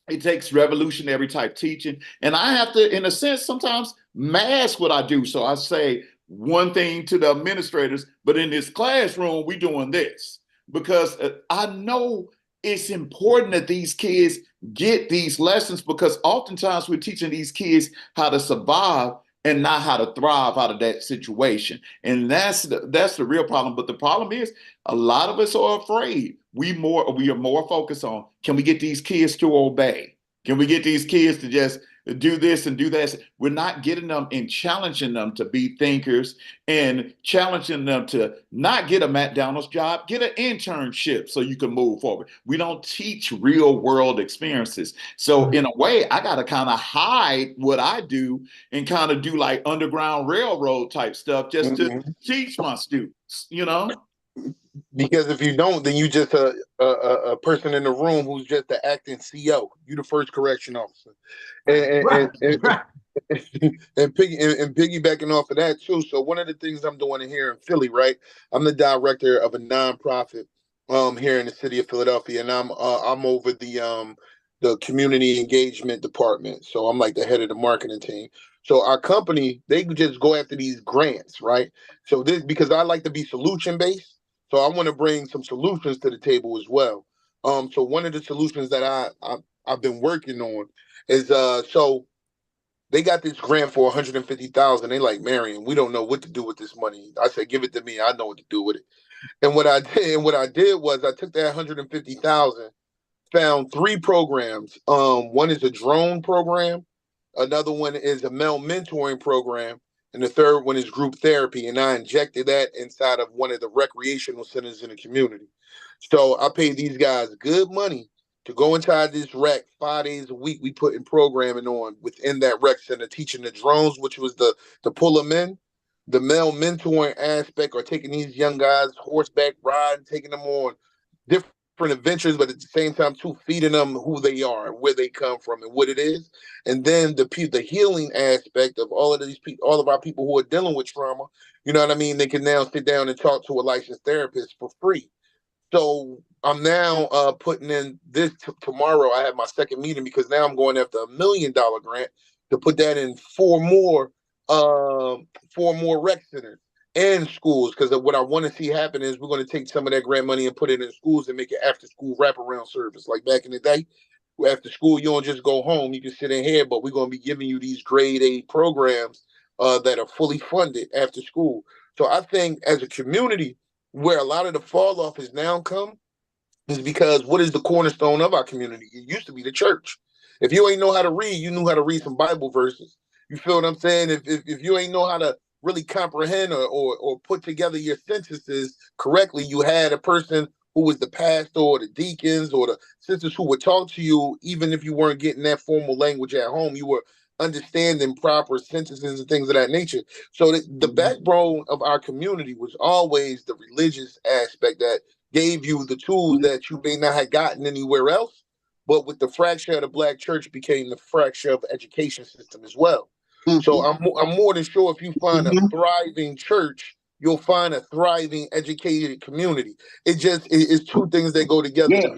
it takes revolutionary type teaching. And I have to, in a sense, sometimes mask what I do. So I say one thing to the administrators, but in this classroom, we're doing this. Because I know it's important that these kids get these lessons, because oftentimes we're teaching these kids how to survive and not how to thrive out of that situation. And that's the real problem. But the problem is a lot of us are afraid. We are more focused on, can we get these kids to obey? Can we get these kids to just do this and do that? We're not getting them and challenging them to be thinkers and challenging them to not get a McDonald's job, get an internship so you can move forward. We don't teach real world experiences. So in a way, I got to kind of hide what I do and kind of do like Underground Railroad type stuff just to teach my students, Because if you don't, then you just a person in the room who's just the acting CO. You the first correction officer, and piggybacking off of that too. So one of the things I'm doing here in Philly, right? I'm the director of a nonprofit here in the city of Philadelphia, and I'm over the community engagement department. So I'm like the head of the marketing team. So our company, they just go after these grants, right? So this, because I like to be solution based. So I want to bring some solutions to the table as well. So one of the solutions that I've been working on is so they got this grant for $150,000. They like, Marion, we don't know what to do with this money. I said, give it to me. I know what to do with it. And what I did was I took that $150,000, found 3 programs. One is a drone program, another one is a male mentoring program, and the third one is group therapy. And I injected that inside of one of the recreational centers in the community. So I paid these guys good money to go inside this rec 5 days a week. We put in programming on within that rec center, teaching the drones, which was to pull them in, the male mentoring aspect, or taking these young guys horseback riding, taking them on different adventures, but at the same time too feeding them who they are, where they come from, and what it is. And then the healing aspect of all of these people, all of our people who are dealing with trauma. You know what I mean? They can now sit down and talk to a licensed therapist for free. So I'm now putting in this tomorrow. I have my second meeting because now I'm going after $1 million grant to put that in four more rec centers and schools. Because what I want to see happen is we're going to take some of that grant money and put it in schools and make it after school wraparound service. Like back in the day, after school, you don't just go home. You can sit in here, but we're going to be giving you these grade A programs that are fully funded after school. So I think as a community, where a lot of the fall off has now come is because what is the cornerstone of our community? It used to be the church. If you ain't know how to read, you knew how to read some Bible verses. You feel what I'm saying? If you ain't know how to really comprehend or put together your sentences correctly, you had a person who was the pastor or the deacons or the sisters who would talk to you, even if you weren't getting that formal language at home, you were understanding proper sentences and things of that nature. So the backbone of our community was always the religious aspect that gave you the tools that you may not have gotten anywhere else. But with the fracture of the Black church became the fracture of the education system as well. So I'm more than sure if you find a thriving church, you'll find a thriving educated community. It's two things that go together to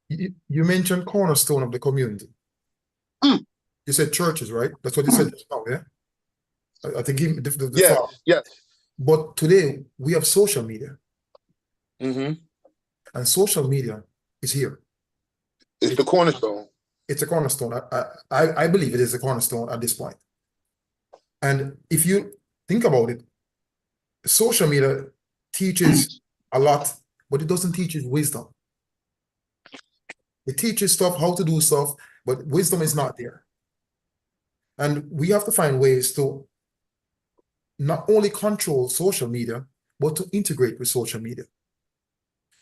me. You mentioned cornerstone of the community. You said churches, right? That's what you said just now, yeah? I think yes. But today we have social media. And social media is here. It's the cornerstone. It's a cornerstone. I believe it is a cornerstone at this point. And if you think about it, social media teaches a lot, but it doesn't teach you wisdom. It teaches stuff, how to do stuff, but wisdom is not there. And we have to find ways to not only control social media, but to integrate with social media.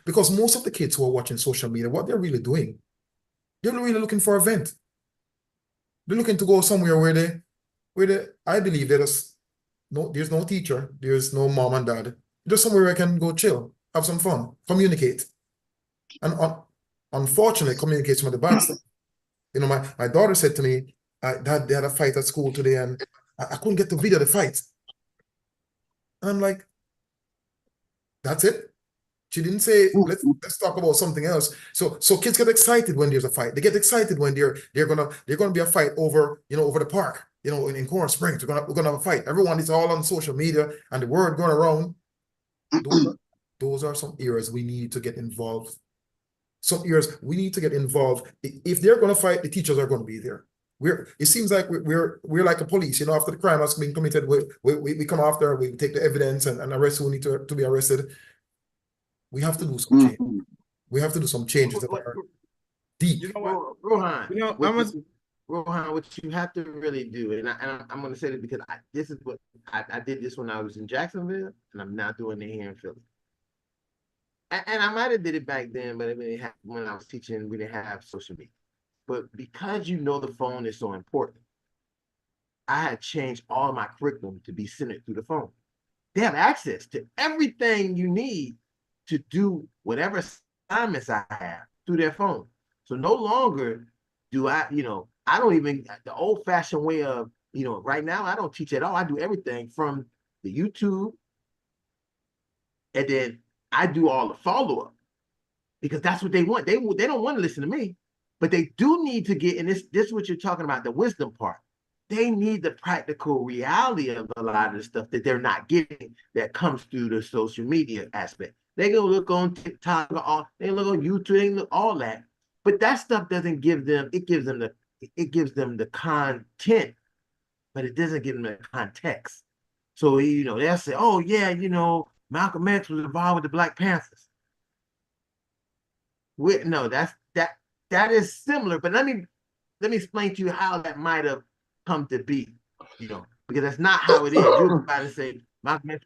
Because most of the kids who are watching social media, what they're really doing, they're really looking for a vent. They're looking to go somewhere where I believe there's no teacher, there's no mom and dad. There's somewhere where I can go chill, have some fun, communicate. And unfortunately, communicate some of the bad stuff. You know, my daughter said to me, Dad, they had a fight at school today and I couldn't get the video of the fight. And I'm like, that's it? She didn't say, let's talk about something else. So kids get excited when there's a fight. They get excited when they're gonna be a fight over the park, in Coral Springs. We're gonna have a fight. Everyone is all on social media and the word going around. Those are some areas we need to get involved. Some areas we need to get involved. If they're gonna fight, the teachers are gonna be there. It seems like we're like a police, after the crime has been committed, we come after, we take the evidence and arrest who need to be arrested. We have to do some change. We have to do some changes that are deep. You know what, Rohan? Rohan, what you have to really do, and I'm going to say this because this is what I did this when I was in Jacksonville, and I'm now doing it here in Philly. And I might have did it back then, but when I was teaching, we didn't have social media. But because the phone is so important, I had changed all of my curriculum to be centered through the phone. They have access to everything you need to do whatever assignments I have through their phone. So no longer do I don't even, the old-fashioned way of, right now, I don't teach at all. I do everything from the YouTube, and then I do all the follow-up because that's what they want. They don't want to listen to me, but they do need to get, and this is what you're talking about, the wisdom part. They need the practical reality of a lot of the stuff that they're not getting that comes through the social media aspect. They gonna look on TikTok, they look on YouTube, they look all that, but that stuff doesn't give them. It gives them the content, but it doesn't give them the context. So they'll say, "Oh yeah, Malcolm X was involved with the Black Panthers." No, that is similar, but let me explain to you how that might have come to be, because that's not how it is. You're about to say Malcolm X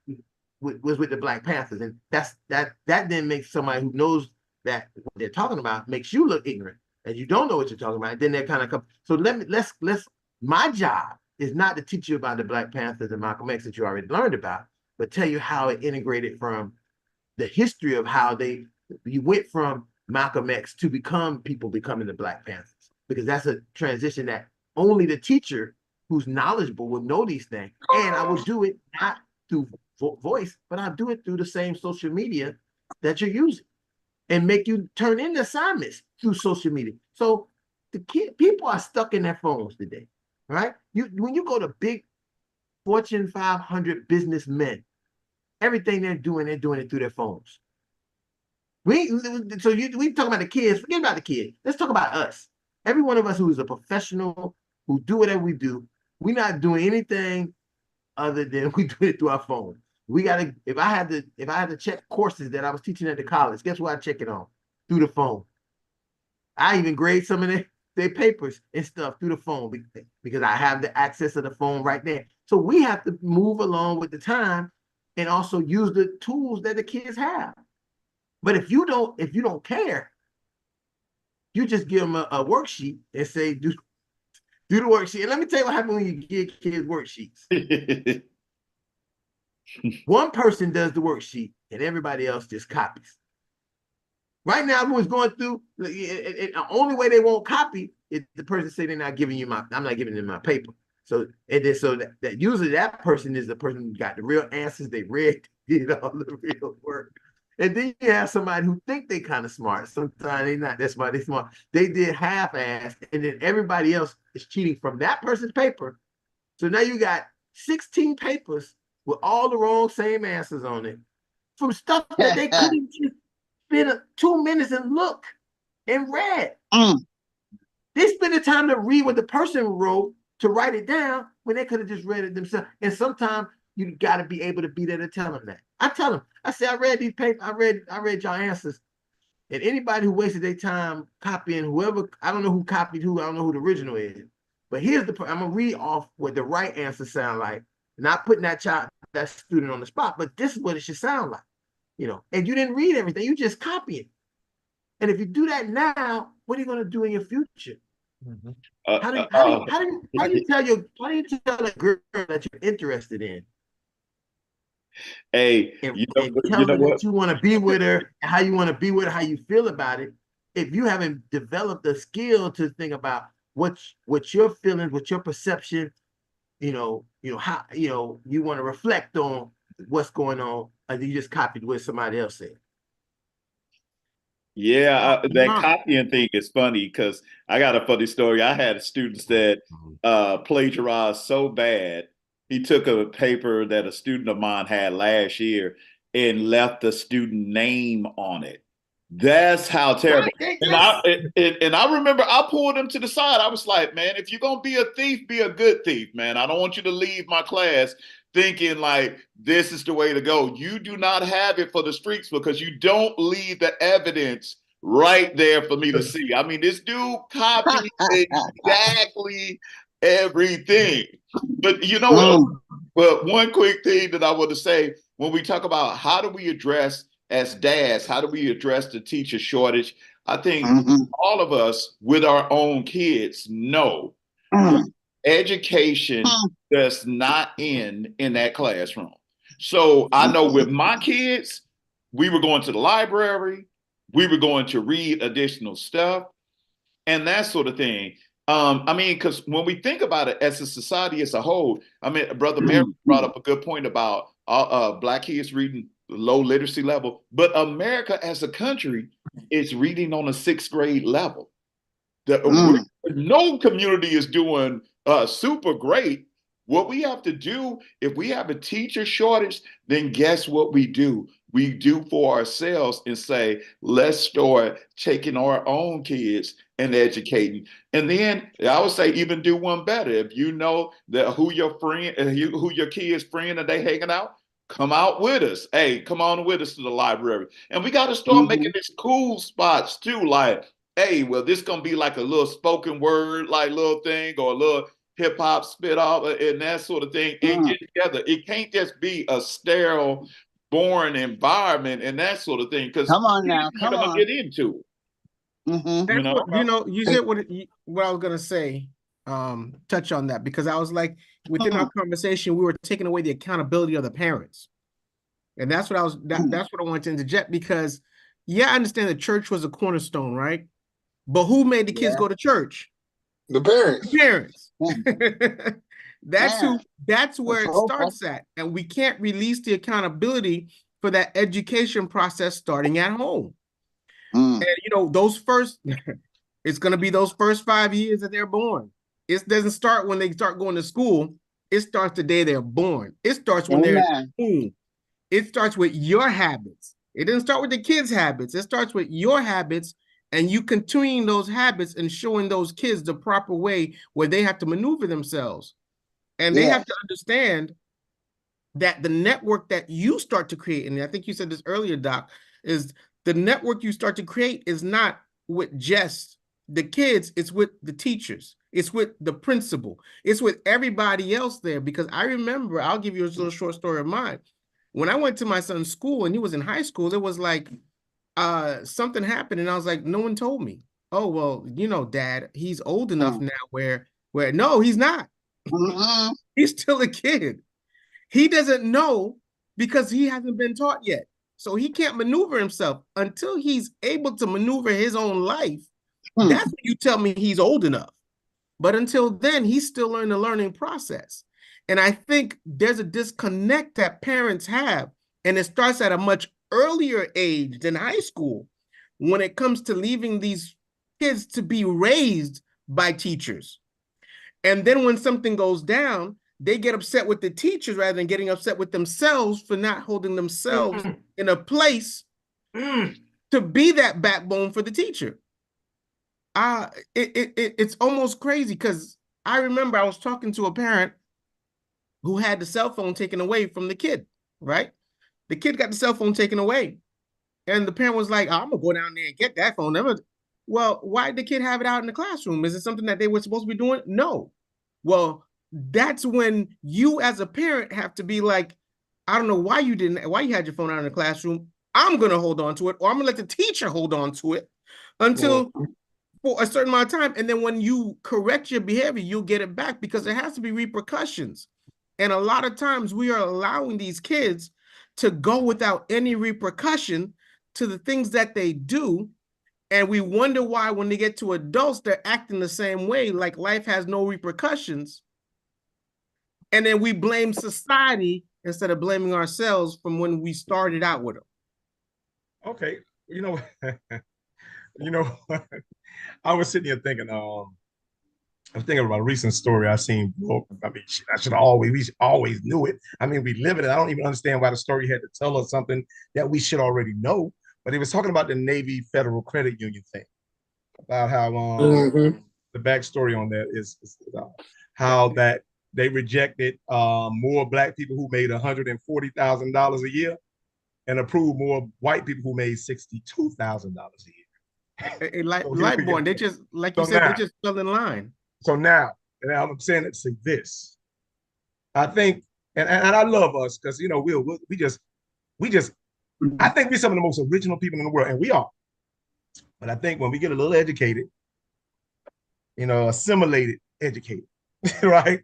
was with the Black Panthers, and that then makes somebody who knows that what they're talking about makes you look ignorant, and you don't know what you're talking about. And then they're kind of come. So let's. My job is not to teach you about the Black Panthers and Malcolm X that you already learned about. but tell you how it integrated from the history of how you went from Malcolm X to becoming the Black Panthers, because that's a transition that only the teacher who's knowledgeable will know these things. And I will do it not through voice, but I'll do it through the same social media that you're using, and make you turn in assignments through social media. So people are stuck in their phones today, right? When you go to big Fortune 500 businessmen, everything they're doing it through their phones. We talk about the kids, forget about the kids. Let's talk about us. Every one of us who is a professional, who do whatever we do, we're not doing anything other than we do it through our phone. We gotta, if I had to check courses that I was teaching at the college, guess what I check it on? Through the phone. I even grade some of their papers and stuff through the phone because I have the access of the phone right there. So we have to move along with the time and also use the tools that the kids have. But if you don't care, you just give them a worksheet and say, do the worksheet. And let me tell you what happens when you give kids worksheets. One person does the worksheet and everybody else just copies. Right now, everyone's going through, the only way they won't copy is the person say I'm not giving them my paper. So that usually that person is the person who got the real answers. They read, did all the real work. And then you have somebody who think they kind of smart. Sometimes they're not that smart. They're smart. They did half-ass, and then everybody else is cheating from that person's paper. So now you got 16 papers with all the wrong same answers on it from stuff that they couldn't just spend 2 minutes and look and read. They spend the time to read what the person wrote to write it down when they could have just read it themselves. And sometimes you got to be able to be there to tell them that. I tell them, I say, I read these papers, I read your answers. And anybody who wasted their time copying whoever, I don't know who copied who, I don't know who the original is. But here's I'm gonna read off what the right answer sound like. Not putting that student on the spot, but this is what it should sound like. And you didn't read everything, you just copy it. And if you do that now, what are you going to do in your future? Mm-hmm. How do you tell a girl that you're interested in? Hey, and tell her that you want to be with her, how you want to be with her, how you feel about it. If you haven't developed the skill to think about what your feelings, what your perception, how you want to reflect on what's going on, and you just copied what somebody else said. Yeah, that copying thing is funny because I got a funny story. I had students that plagiarized so bad. He took a paper that a student of mine had last year and left the student name on it. That's how terrible. And I remember I pulled him to the side. I was like, man, if you're gonna be a thief, be a good thief, man. I don't want you to leave my class thinking like this is the way to go. You do not have it for the streets because you don't leave the evidence right there for me to see. I mean, this dude copied exactly everything. But you know what? But one quick thing that I want to say, when we talk about how do we address as dads, how do we address the teacher shortage? I think all of us with our own kids know education does not end in that classroom. So I know with my kids, we were going to the library, we were going to read additional stuff and that sort of thing. I mean, because when we think about it as a society as a whole, I mean, Brother Mary brought up a good point about Black kids reading low literacy level, but America as a country is reading on a 6th grade level. No community is doing super great. What we have to do, if we have a teacher shortage, then guess what we do? We do for ourselves and say, let's start taking our own kids and educating. And then I would say even do one better. If you know that who your kid's friend and they hanging out, come out with us. Hey, come on with us to the library. And we got to start making these cool spots too. Like, hey, well, this gonna be like a little spoken word, like little thing, or a little hip hop spit off and that sort of thing. And get together. It can't just be a sterile, boring environment and that sort of thing. Because come on now, come on, get into it. You said what I was gonna say. Touch on that because I was like, within our conversation, we were taking away the accountability of the parents. And that's what that's what I wanted to interject, because yeah, I understand the church was a cornerstone, right? But who made the kids go to church? The parents. The parents. That's Yeah. that's where it starts at. And we can't release the accountability for that education process starting at home. And those first, it's going to be those first 5 years that they're born. It doesn't start when they start going to school. It starts the day they're born. It starts when they're in school. It starts with your habits. It doesn't start with the kids' habits. It starts with your habits, and you continuing those habits and showing those kids the proper way where they have to maneuver themselves. And they have to understand that the network that you start to create, and I think you said this earlier, Doc, is the network you start to create is not with just the kids, it's with the teachers, it's with the principal, it's with everybody else there. Because I remember, I'll give you a little short story of mine. When I went to my son's school and he was in high school, it was like something happened and I was like, no one told me. Oh, well, Dad, he's old enough now where no, he's not. He's still a kid. He doesn't know because he hasn't been taught yet. So he can't maneuver himself until he's able to maneuver his own life. That's when you tell me he's old enough. But until then, he's still in the learning process. And I think there's a disconnect that parents have, and it starts at a much earlier age than high school when it comes to leaving these kids to be raised by teachers. And then when something goes down, they get upset with the teachers rather than getting upset with themselves for not holding themselves in a place to be that backbone for the teacher. It's almost crazy, because I remember I was talking to a parent who had the cell phone taken away from the kid, right? The kid got the cell phone taken away. And the parent was like, I'm going to go down there and get that phone. Well, why did the kid have it out in the classroom? Is it something that they were supposed to be doing? No. Well, that's when you as a parent have to be like, I don't know why you had your phone out in the classroom. I'm going to hold on to it, or I'm going to let the teacher hold on to it until for a certain amount of time. And then when you correct your behavior, you'll get it back, because there has to be repercussions. And a lot of times we are allowing these kids to go without any repercussion to the things that they do. And we wonder why when they get to adults, they're acting the same way, like life has no repercussions. And then we blame society instead of blaming ourselves from when we started out with them. Okay. I was sitting here thinking, I was thinking about a recent story I seen. I mean, we always knew it. I mean, we live in it. I don't even understand why the story had to tell us something that we should already know. But he was talking about the Navy Federal Credit Union thing, about how the backstory on that is how that they rejected more Black people who made $140,000 a year and approved more white people who made $62,000 a year. Lightborn, they just, like you said, they just fell in line. So now, and I'm saying it to say this, I think, and I love us, because we just I think we're some of the most original people in the world, and we are. But I think when we get a little educated, assimilated, educated, right?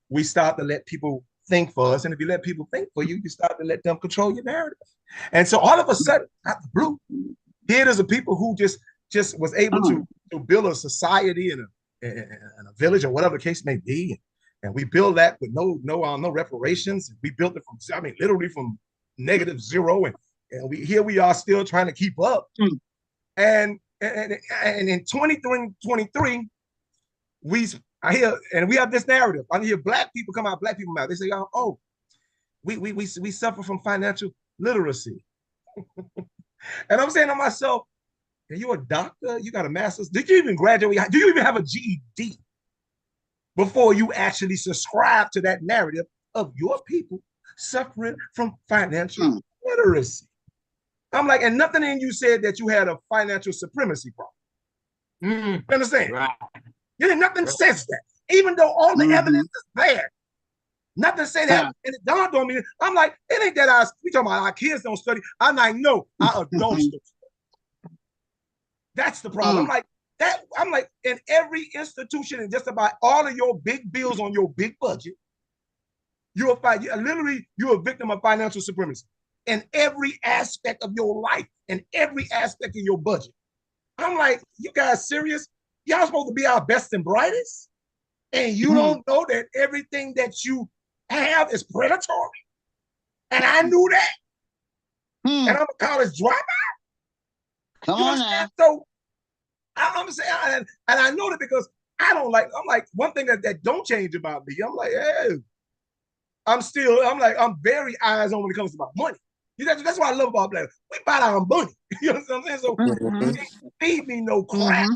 We start to let people think for us. And if you let people think for you, you start to let them control your narrative. And so all of a sudden, out the blue, here there's a people who just was able to build a society and a village, or whatever the case may be. And we build that with no reparations. We built it from, literally from -0. And we are still trying to keep up. And in 2023, we have this narrative. I hear Black people come out, Black people out. They say, oh, we suffer from financial literacy. And I'm saying to myself, are you a doctor? You got a master's? Did you even graduate? Do you even have a GED before you actually subscribe to that narrative of your people suffering from financial literacy? I'm like, and nothing in you said that you had a financial supremacy problem. You understand? Right. Nothing says that. Even though all the evidence is there. Nothing say that. And it dawned on me. I'm like, it ain't that we talking about our kids don't study. I'm like, no, our adults don't study. That's the problem. I'm like, in every institution and just about all of your big bills on your big budget, you're a victim of financial supremacy. in every aspect of your life, in every aspect of your budget. I'm like, you guys serious? Y'all supposed to be our best and brightest? And you don't know that everything that you have is predatory? And I knew that. And I'm a college dropout. Come on now. So I'm saying, and I know that because I don't like, I'm like, one thing that don't change about me, I'm like, hey, I'm very eyes on when it comes to my money. That's what I love about Black. We buy our money. You know what I'm saying? So you can't feed me no crap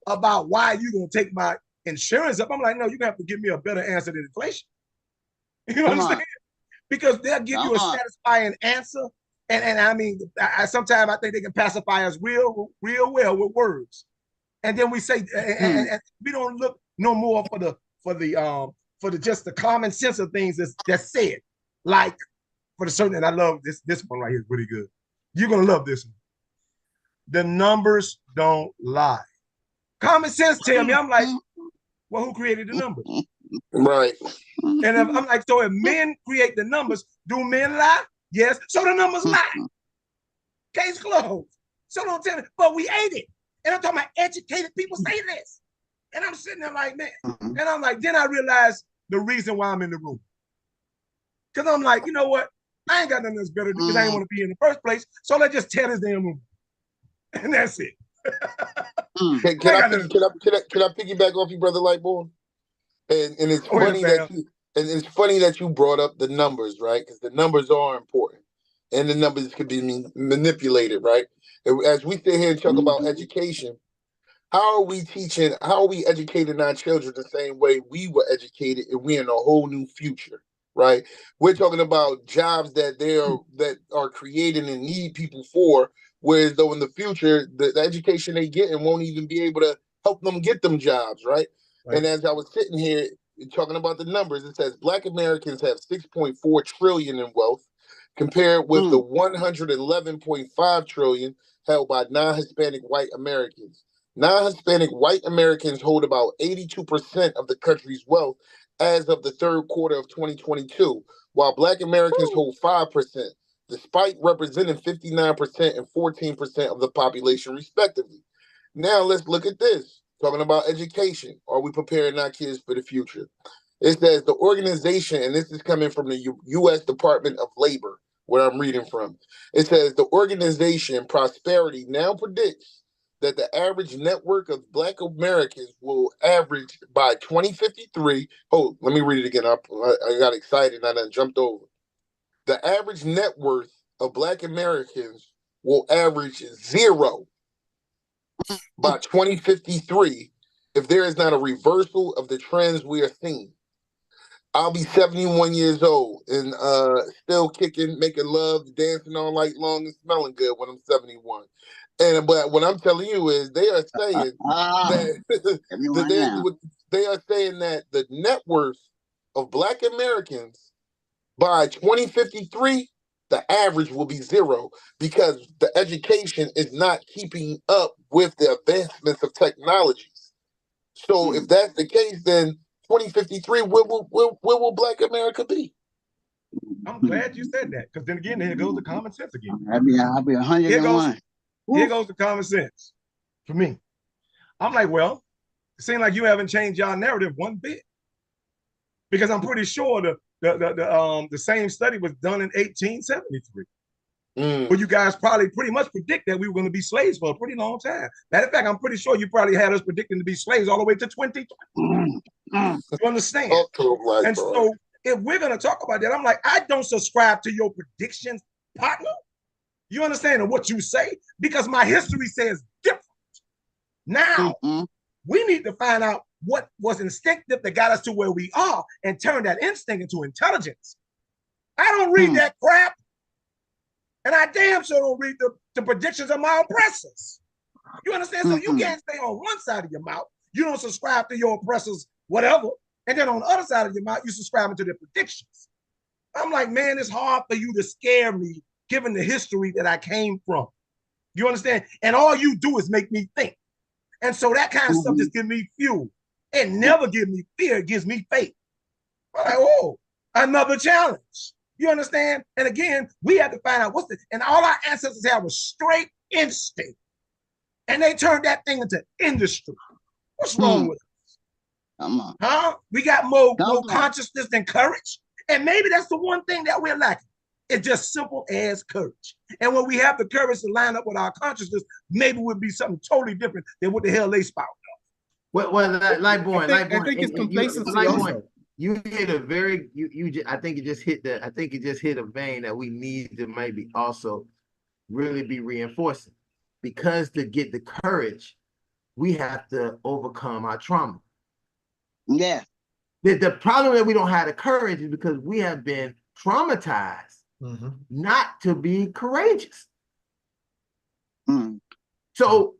about why you gonna take my insurance up. I'm like, no, you're gonna have to give me a better answer than inflation. You know what I'm saying? Because they'll give you a satisfying answer. And I mean, sometimes I think they can pacify us real well with words. And then we say, and we don't look no more for the just the common sense of things that's said. Like for the certain, and I love this one right here is really good. You're gonna love this one. The numbers don't lie. Common sense tell me, I'm like, well, who created the numbers? Right. And I'm like, so if men create the numbers, do men lie? Yes. So the numbers lie. Case closed. So don't tell me, but we ate it. And I'm talking about educated people say this. And I'm sitting there like, man. And I'm like, then I realized the reason why I'm in the room. Because I'm like, you know what? I ain't got nothing that's better because I ain't want to be in the first place. So let's just tear this damn room. And that's it. Can I piggyback off you, brother Lightborn? And it's funny it's funny that you brought up the numbers, right? Because the numbers are important, and the numbers could be manipulated, right? As we sit here and talk about education, how are we educating our children the same way we were educated, and we're in a whole new future, right? We're talking about jobs that are created and need people for, whereas though in the future the education they get and won't even be able to help them get them jobs, right? And as I was sitting here talking about the numbers, it says Black Americans have 6.4 trillion in wealth, compared with the 111.5 trillion held by non-Hispanic white Americans. Non-Hispanic white Americans hold about 82% of the country's wealth as of the third quarter of 2022, while Black Americans hold 5%, despite representing 59% and 14% of the population, respectively. Now let's look at this. Talking about education. Are we preparing our kids for the future? It says the organization, and this is coming from the U.S. Department of Labor, where I'm reading from. It says the organization Prosperity now predicts that the average net worth of Black Americans will average by 2053. Oh, let me read it again. I got excited and I done jumped over. The average net worth of Black Americans will average zero by 2053 if there is not a reversal of the trends we are seeing. I'll be 71 years old and still kicking, making love, dancing all night long and smelling good when I'm 71. But what I'm telling you is they are saying they are saying that the net worth of Black Americans by 2053, the average will be zero because the education is not keeping up with the advancements of technologies. So if that's the case, then 2053, where will Black America be? I'm glad you said that, because then again, here goes the common sense again. I'll be 101. Here goes the common sense for me. I'm like, well, it seems like you haven't changed your narrative one bit, because I'm pretty sure the same study was done in 1873. But you guys probably pretty much predict that we were going to be slaves for a pretty long time. Matter of fact, I'm pretty sure you probably had us predicting to be slaves all the way to 2020. You understand? And so if we're going to talk about that, I'm like, I don't subscribe to your predictions, partner. You understand what you say? Because my history says different. Now, we need to find out what was instinctive that got us to where we are and turn that instinct into intelligence. I don't read that crap. And I damn sure don't read the predictions of my oppressors. You understand? So you can't stay on one side of your mouth. You don't subscribe to your oppressors, whatever. And then on the other side of your mouth, you subscribe to their predictions. I'm like, man, it's hard for you to scare me, given the history that I came from. You understand? And all you do is make me think. And so that kind of stuff just gives me fuel. It never gives me fear. It gives me faith. I'm like, oh, another challenge. You understand? And again, we have to find out and all our ancestors had was straight instinct. And they turned that thing into industry. What's wrong with us? Come on. Huh? We got more consciousness than courage. And maybe that's the one thing that we're lacking. It's just simple as courage. And when we have the courage to line up with our consciousness, maybe we'll be something totally different than what the hell they spout. Well, Lightborn, I think it's complacency also. You hit a very I think it just hit a vein that we need to maybe also really be reinforcing, because to get the courage, we have to overcome our trauma. Yeah. The problem that we don't have the courage is because we have been traumatized not to be courageous. So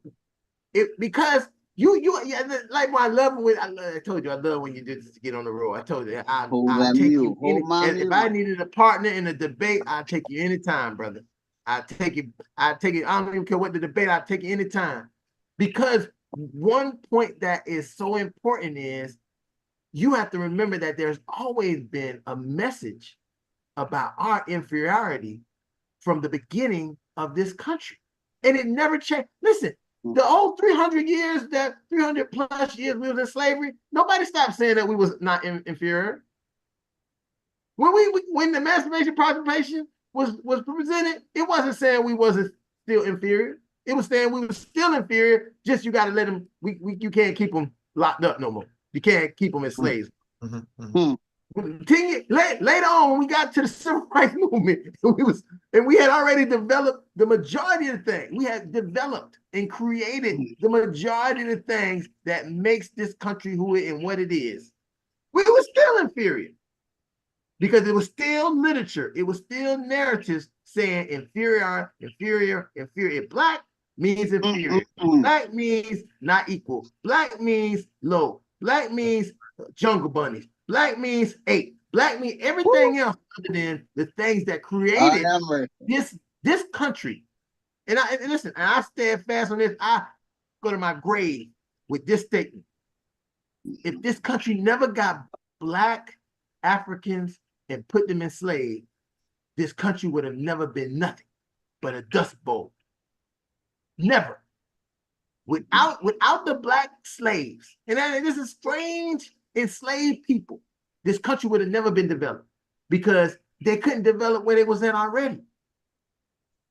because like I love when I told you I love when you just get on the road. I told you I'll take you if I needed a partner in a debate, I'll take you anytime, brother. I'll take you. I don't even care what the debate, I'll take you anytime. Because one point that is so important is you have to remember that there's always been a message about our inferiority from the beginning of this country. And it never changed. Listen, the old 300 years, that 300 plus years we was in slavery, nobody stopped saying that we was not inferior. When the Emancipation Proclamation was presented, it wasn't saying we wasn't still inferior. It was saying we were still inferior, just you got to let them, you can't keep them locked up no more. You can't keep them as slaves. Later on, when we got to the civil rights movement, we had already developed the majority of the things. We had developed and created the majority of the things that makes this country who it and what it is. We were still inferior because it was still literature. It was still narratives saying inferior. Black means inferior. Black means not equal. Black means low. Black means jungle bunnies. Black means ape. Black means everything else other than the things that created this country. And listen, I stand fast on this. I go to my grave with this statement. If this country never got Black Africans and put them in slaves, this country would have never been nothing but a dust bowl. Never. Without the Black slaves, and this is strange, enslaved people, this country would have never been developed because they couldn't develop where they was at already.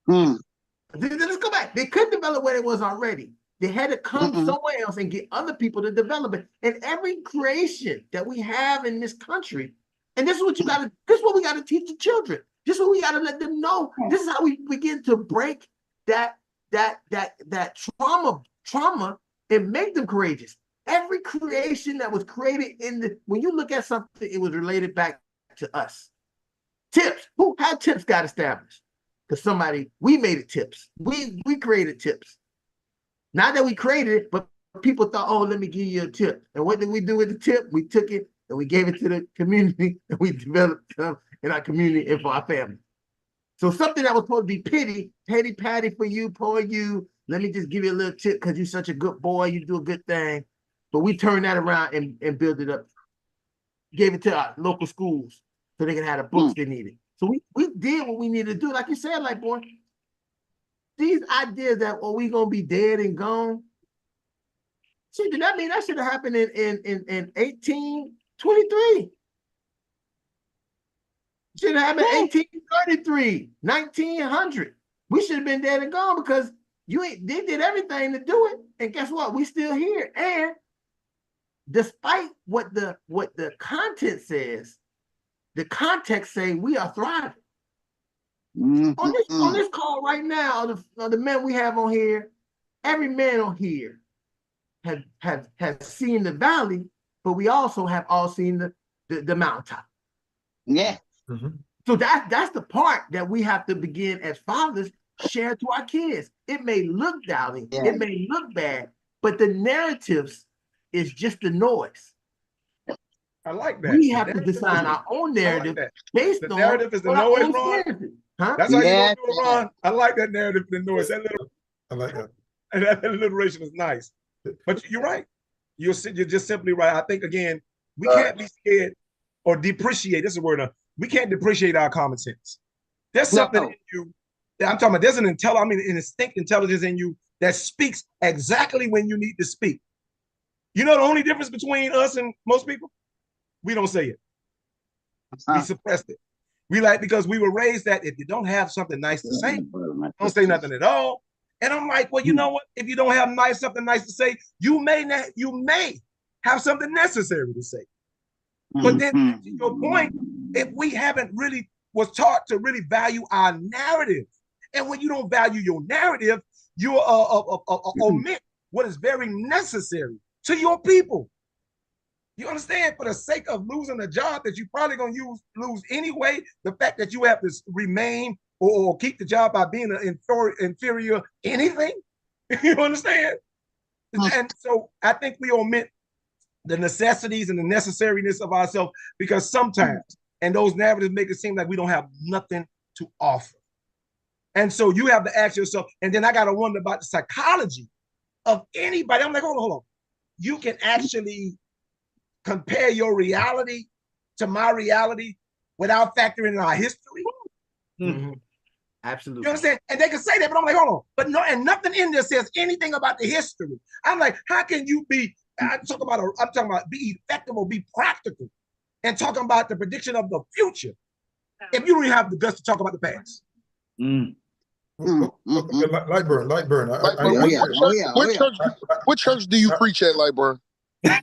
Let's go back. They couldn't develop where it was already. They had to come somewhere else and get other people to develop it. And every creation that we have in this country, and this is what this is what we got to teach the children. This is what we got to let them know. This is how we begin to break that trauma and make them courageous. Every creation that was created when you look at something, it was related back to us. Tips. How tips got established? Because we made it tips. We created tips. Not that we created it, but people thought, oh, let me give you a tip. And what did we do with the tip? We took it and we gave it to the community and we developed them in our community and for our family. So something that was supposed to be petty patty for you, poor you, let me just give you a little tip because you're such a good boy, you do a good thing. But we turned that around and built it up. Gave it to our local schools so they could have the books they needed. So we did what we needed to do. Like you said, like, boy, these ideas that, we going to be dead and gone. See, did that mean that should have happened in 1823? Should have happened in 1833, 1900. We should have been dead and gone because they did everything to do it. And guess what? We still here. And despite what the content says, the context say we are thriving. On this call right now, the men we have on here, every man on here has seen the valley, but we also have all seen the mountaintop. Yeah. So that's the part that we have to begin as fathers share to our kids. It may look doubting, it may look bad, but the narratives is just the noise. I like that. We have to design our own narrative based on the narrative is the noise, Ron. Huh? That's how you gonna do it, Ron. I like that narrative, the noise. I like that. And that alliteration is nice. But you're right. You're just simply right. I think again, we can't be scared or depreciate. This is a word. we can't depreciate our common sense. There's something in you. I'm talking about there's an an instinct intelligence in you that speaks exactly when you need to speak. You know the only difference between us and most people? We don't say it. We suppressed it. We because we were raised that if you don't have something nice to say, don't say nothing at all. And I'm like, well, you know what? If you don't have something nice to say, you may have something necessary to say. But then to your point, if we haven't really was taught to really value our narrative, and when you don't value your narrative, you omit what is very necessary to your people. You understand? For the sake of losing a job that you're probably going to lose anyway, the fact that you have to remain or keep the job by being an inferior anything, you understand? And so I think we omit the necessities and the necessariness of ourselves because sometimes, and those narratives make it seem like we don't have nothing to offer. And so you have to ask yourself, and then I got to wonder about the psychology of anybody. I'm like, hold on. You can actually compare your reality to my reality without factoring in our history. Mm-hmm. Absolutely. You understand? And they can say that, but I'm like, hold on. But no, and nothing in there says anything about the history. I'm like, how can you be, I'm talking about be effective or be practical and talking about the prediction of the future if you don't even have the guts to talk about the past? Lightburn. What church do you preach at, Lightburn? I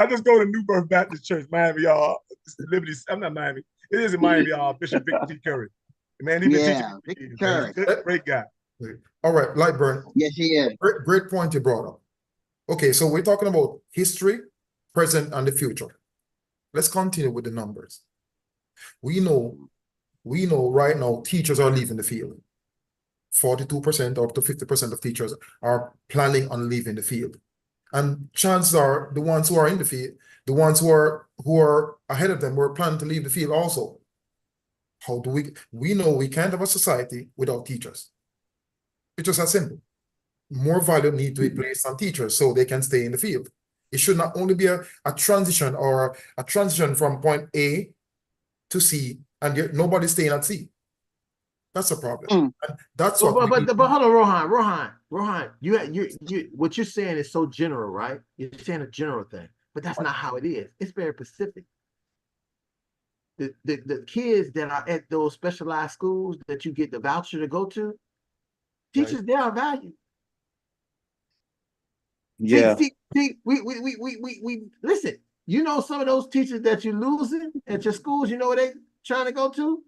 just go to New Birth Baptist Church, Miami, y'all. Liberty. I'm not Miami. It is in Miami, y'all. Bishop Victor T. Curry. Man, he's been teaching me. Great guy. All right, Lightburn. Yes, he is. Great point you brought up. Okay, so we're talking about history, present, and the future. Let's continue with the numbers. We know right now teachers are leaving the field. 42% up to 50% of teachers are planning on leaving the field. And chances are the ones who are in the field, the ones who are ahead of them were planning to leave the field also. How do we know we can't have a society without teachers. It's just that simple. More value needs to be placed on teachers so they can stay in the field. It should not only be a transition or a transition from point A to C and nobody's staying at C. That's a problem. And that's what. But hold on, Rohan. You what you're saying is so general, right? You're saying a general thing, but that's not how it is. It's very specific. The kids that are at those specialized schools that you get the voucher to go to, teachers they are valued. Yeah. See, we listen. You know some of those teachers that you're losing at your schools. You know where they trying to go to?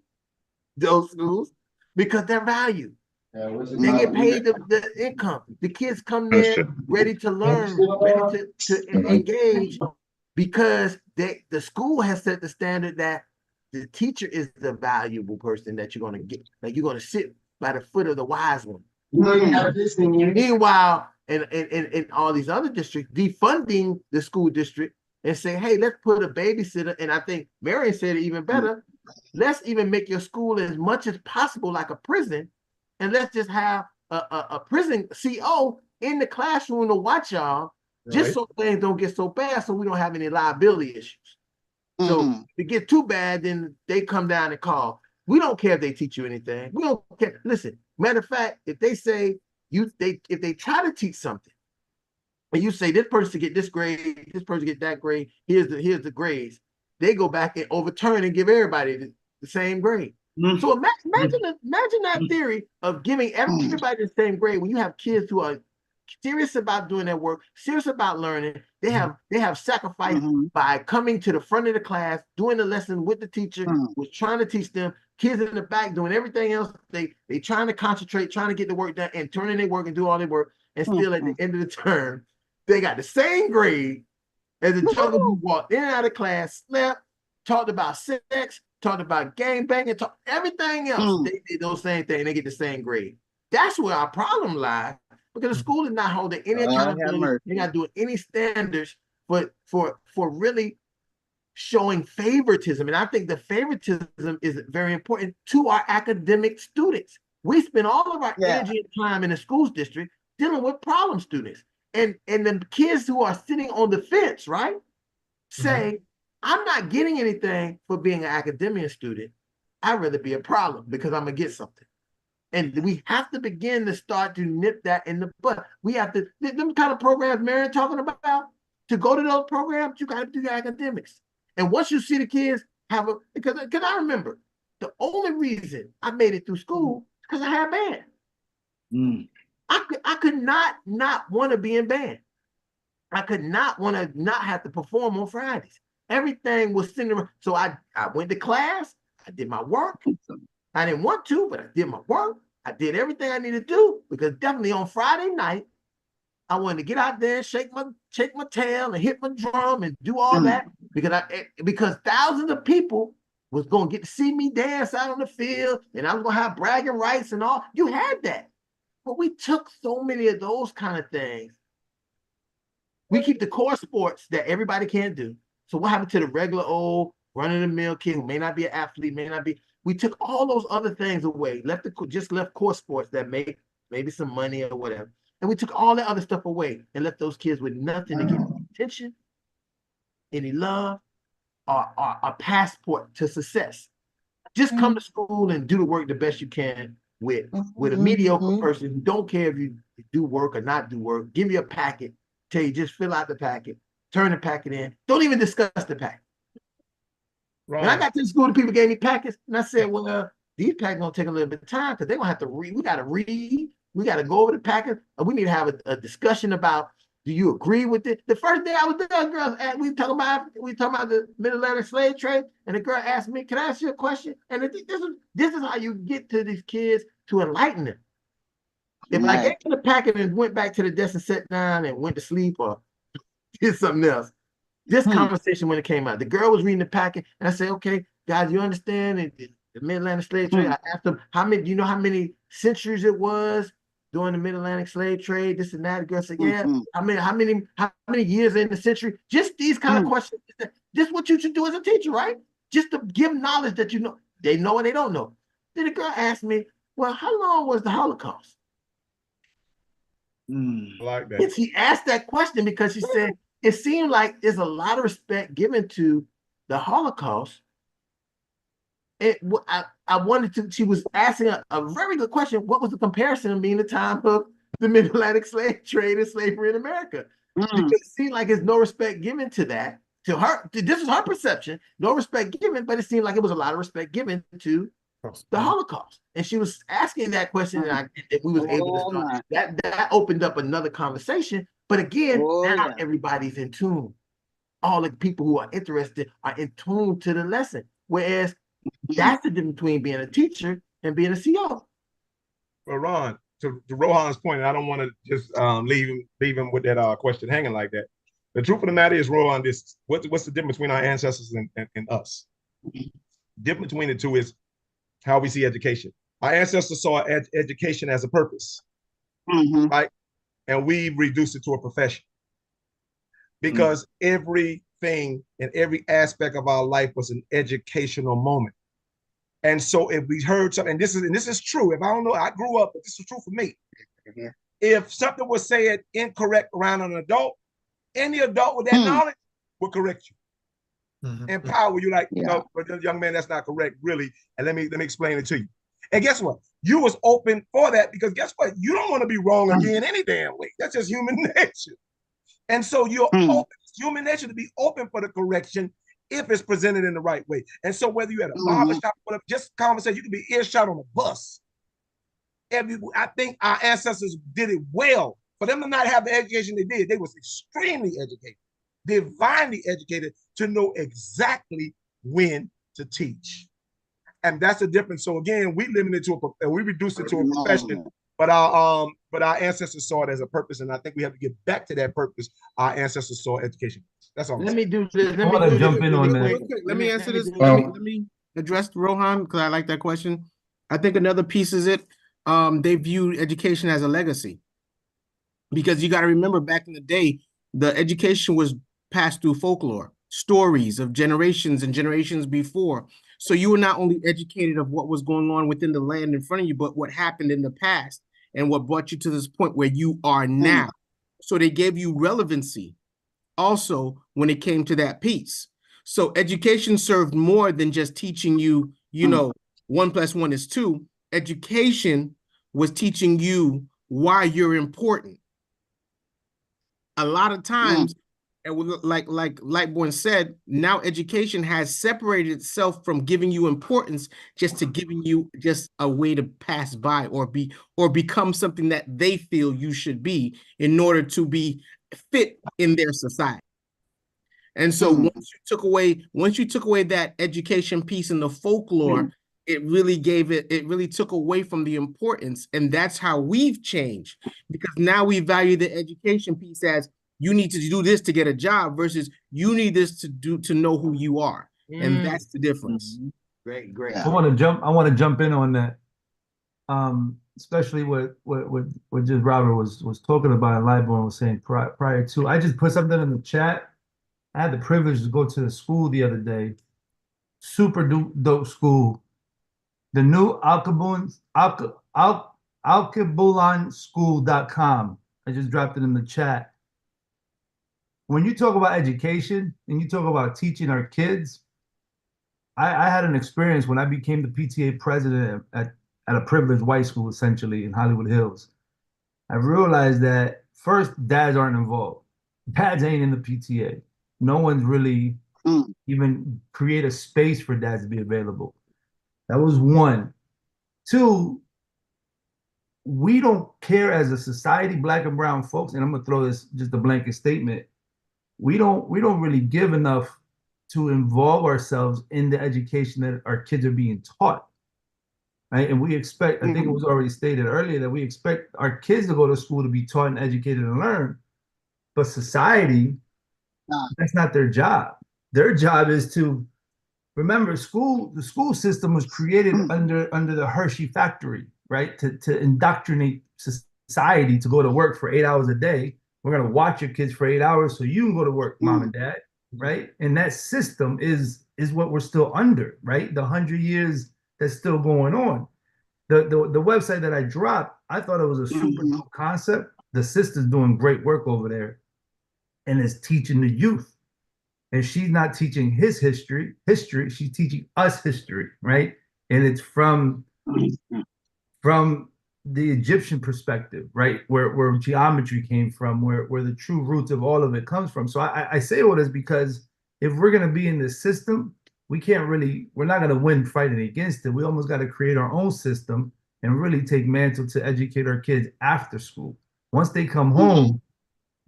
Those schools. Because they're valued. They get paid the income. The kids come there ready to learn, ready to engage because the school has set the standard that the teacher is the valuable person that you're going to get. Like you're going to sit by the foot of the wise one. Meanwhile, in all these other districts, defunding the school district and say, hey, let's put a babysitter. And I think Marion said it even better. Let's even make your school as much as possible like a prison, and let's just have a prison CO in the classroom to watch y'all, just so things don't get so bad, so we don't have any liability issues. So if it gets too bad, then they come down and call. We don't care if they teach you anything. We don't care. Listen, matter of fact, if they say if they try to teach something, and you say this person get this grade, this person get that grade, here's the grades. They go back and overturn and give everybody the same grade. So imagine that theory of giving everybody the same grade when you have kids who are serious about doing their work, serious about learning. They have sacrificed by coming to the front of the class, doing the lesson with the teacher, was trying to teach them. Kids in the back doing everything else. They trying to concentrate, trying to get the work done, and turning their work and do all their work. And still at the end of the term, they got the same grade as a jungle who walked in and out of class, slept, talked about sex, talked about gang banging, everything else. They did those same things. They get the same grade. That's where our problem lies because the school is not holding any accountability. They're not doing any standards for really showing favoritism. And I think the favoritism is very important to our academic students. We spend all of our energy and time in the schools district dealing with problem students. And the kids who are sitting on the fence, right, say, I'm not getting anything for being an academia student. I'd rather be a problem because I'm gonna get something. And we have to begin to start to nip that in the bud. We have to, them kind of programs Marion talking about, to go to those programs, you got to do your academics. And once you see the kids have a, because I remember the only reason I made it through school because I had band. I could not want to be in band. I could not want to not have to perform on Fridays. Everything was sitting around. So I went to class. I did my work. I didn't want to, but I did my work. I did everything I needed to do because definitely on Friday night, I wanted to get out there, shake my tail and hit my drum and do all that because thousands of people was going to get to see me dance out on the field and I was going to have bragging rights and all. You had that. But we took so many of those kind of things. We keep the core sports that everybody can't do. So what happened to the regular old run-of-the-mill kid who may not be an athlete, may not be? We took all those other things away, just left core sports that make maybe some money or whatever. And we took all that other stuff away and left those kids with nothing to get attention, any love, or a passport to success. Just come to school and do the work the best you can with a mediocre person who don't care if you do work or not do work. Give you a packet, tell you just fill out the packet, turn the packet in. Don't even discuss the packet. Right. When I got to the school, the people gave me packets, and I said, well, these packets gonna take a little bit of time because they're gonna have to read. We gotta read. We gotta go over the packet. We need to have a discussion about, do you agree with it? The first day I was there, girls, we talking about the Mid-Atlantic slave trade, and the girl asked me, can I ask you a question? And this is how you get to these kids to enlighten them. If I gave them the packet and went back to the desk and sat down and went to sleep or did something else, this conversation when it came out, the girl was reading the packet, and I said, okay, guys, you understand the Mid-Atlantic slave trade? I asked them, do you know how many centuries it was during the Mid-Atlantic slave trade? This and that. The girl said, yeah. How many years in the century? Just these kind of questions. This is what you should do as a teacher, right? Just to give knowledge that you know. They know and they don't know. Then the girl asked me, well, how long was the Holocaust? I like that. And she asked that question because she said, it seemed like there's a lot of respect given to the Holocaust. I wanted to, she was asking a very good question. What was the comparison of being the time of the Mid-Atlantic slave trade and slavery in America? Because it seemed like there's no respect given to that. To her, this is her perception, no respect given, but it seemed like it was a lot of respect given to the Holocaust. And she was asking that question, and we was able to start. That opened up another conversation. But again, now everybody's in tune. All the people who are interested are in tune to the lesson. Whereas that's the difference between being a teacher and being a CO. Well, Ron, to Rohan's point, I don't want to just leave him with that question hanging like that. The truth of the matter is, Rohan, what's the difference between our ancestors and us? The difference between the two is how we see education. Our ancestors saw education as a purpose, right? And we reduced it to a profession because everything and every aspect of our life was an educational moment. And so if we heard something, and this is true, if I don't know, I grew up, but this is true for me. If something was said incorrect around an adult, any adult with that knowledge will correct you. Empower you, like, no, but young man, that's not correct, really. And let me explain it to you. And guess what? You was open for that because guess what? You don't want to be wrong again any damn way. That's just human nature. And so you're open, it's human nature to be open for the correction if it's presented in the right way. And so whether you're at a barbershop, whatever, just conversation, you can be earshot on a bus. I think our ancestors did it well. For them to not have the education they did, they was extremely educated, divinely educated to know exactly when to teach. And that's the difference. So again, we reduced it to a profession, but our ancestors saw it as a purpose, and I think we have to get back to that purpose. Our ancestors saw education. That's all. Let me do this. I want to jump in on that. Let me answer this. Let me address Rohan because I like that question. I think another piece is they view education as a legacy. Because you got to remember, back in the day, the education was passed through folklore, stories of generations and generations before. So you were not only educated of what was going on within the land in front of you, but what happened in the past and what brought you to this point where you are now. So they gave you relevancy also when it came to that piece. So education served more than just teaching you, 1 + 1 is 2. Education was teaching you why you're important. A lot of times, and like Lightborn said, now education has separated itself from giving you importance just to giving you just a way to pass by or become something that they feel you should be in order to be fit in their society. And so once you took away that education piece and the folklore, it really took away from the importance. And that's how we've changed, because now we value the education piece as you need to do this to get a job versus you need this to know who you are. And that's the difference. Great. I want to jump in on that. Especially what just Robert was talking about and Lightborn was saying prior to. I just put something in the chat. I had the privilege to go to the school the other day. Super dope school. The new alkebulanSchool.com. I just dropped it in the chat. When you talk about education and you talk about teaching our kids, I had an experience when I became the PTA president at a privileged white school, essentially, in Hollywood Hills. I realized that first, dads aren't involved. Dads ain't in the PTA. No one's really even create a space for dads to be available. That was one. Two, we don't care as a society, black and brown folks, and I'm gonna throw this just a blanket statement. We don't really give enough to involve ourselves in the education that our kids are being taught. Right? And we expect, I think it was already stated earlier, that we expect our kids to go to school to be taught and educated and learn. But society, that's not their job. Their job is to remember the school system was created under the Hershey factory, right? To indoctrinate society to go to work for 8 hours a day. We're gonna watch your kids for 8 hours so you can go to work, mom and dad, right? And that system is what we're still under, right? The 100 years that's still going on. The website that I dropped, I thought it was a super dope concept. The sister's doing great work over there and is teaching the youth. And she's not teaching his history, she's teaching us history, right? And it's from the Egyptian perspective, right? Where geometry came from, where the true roots of all of it comes from. So I say all this because if we're gonna be in this system, we're not gonna win fighting against it. We almost gotta create our own system and really take mantle to educate our kids after school. Once they come home,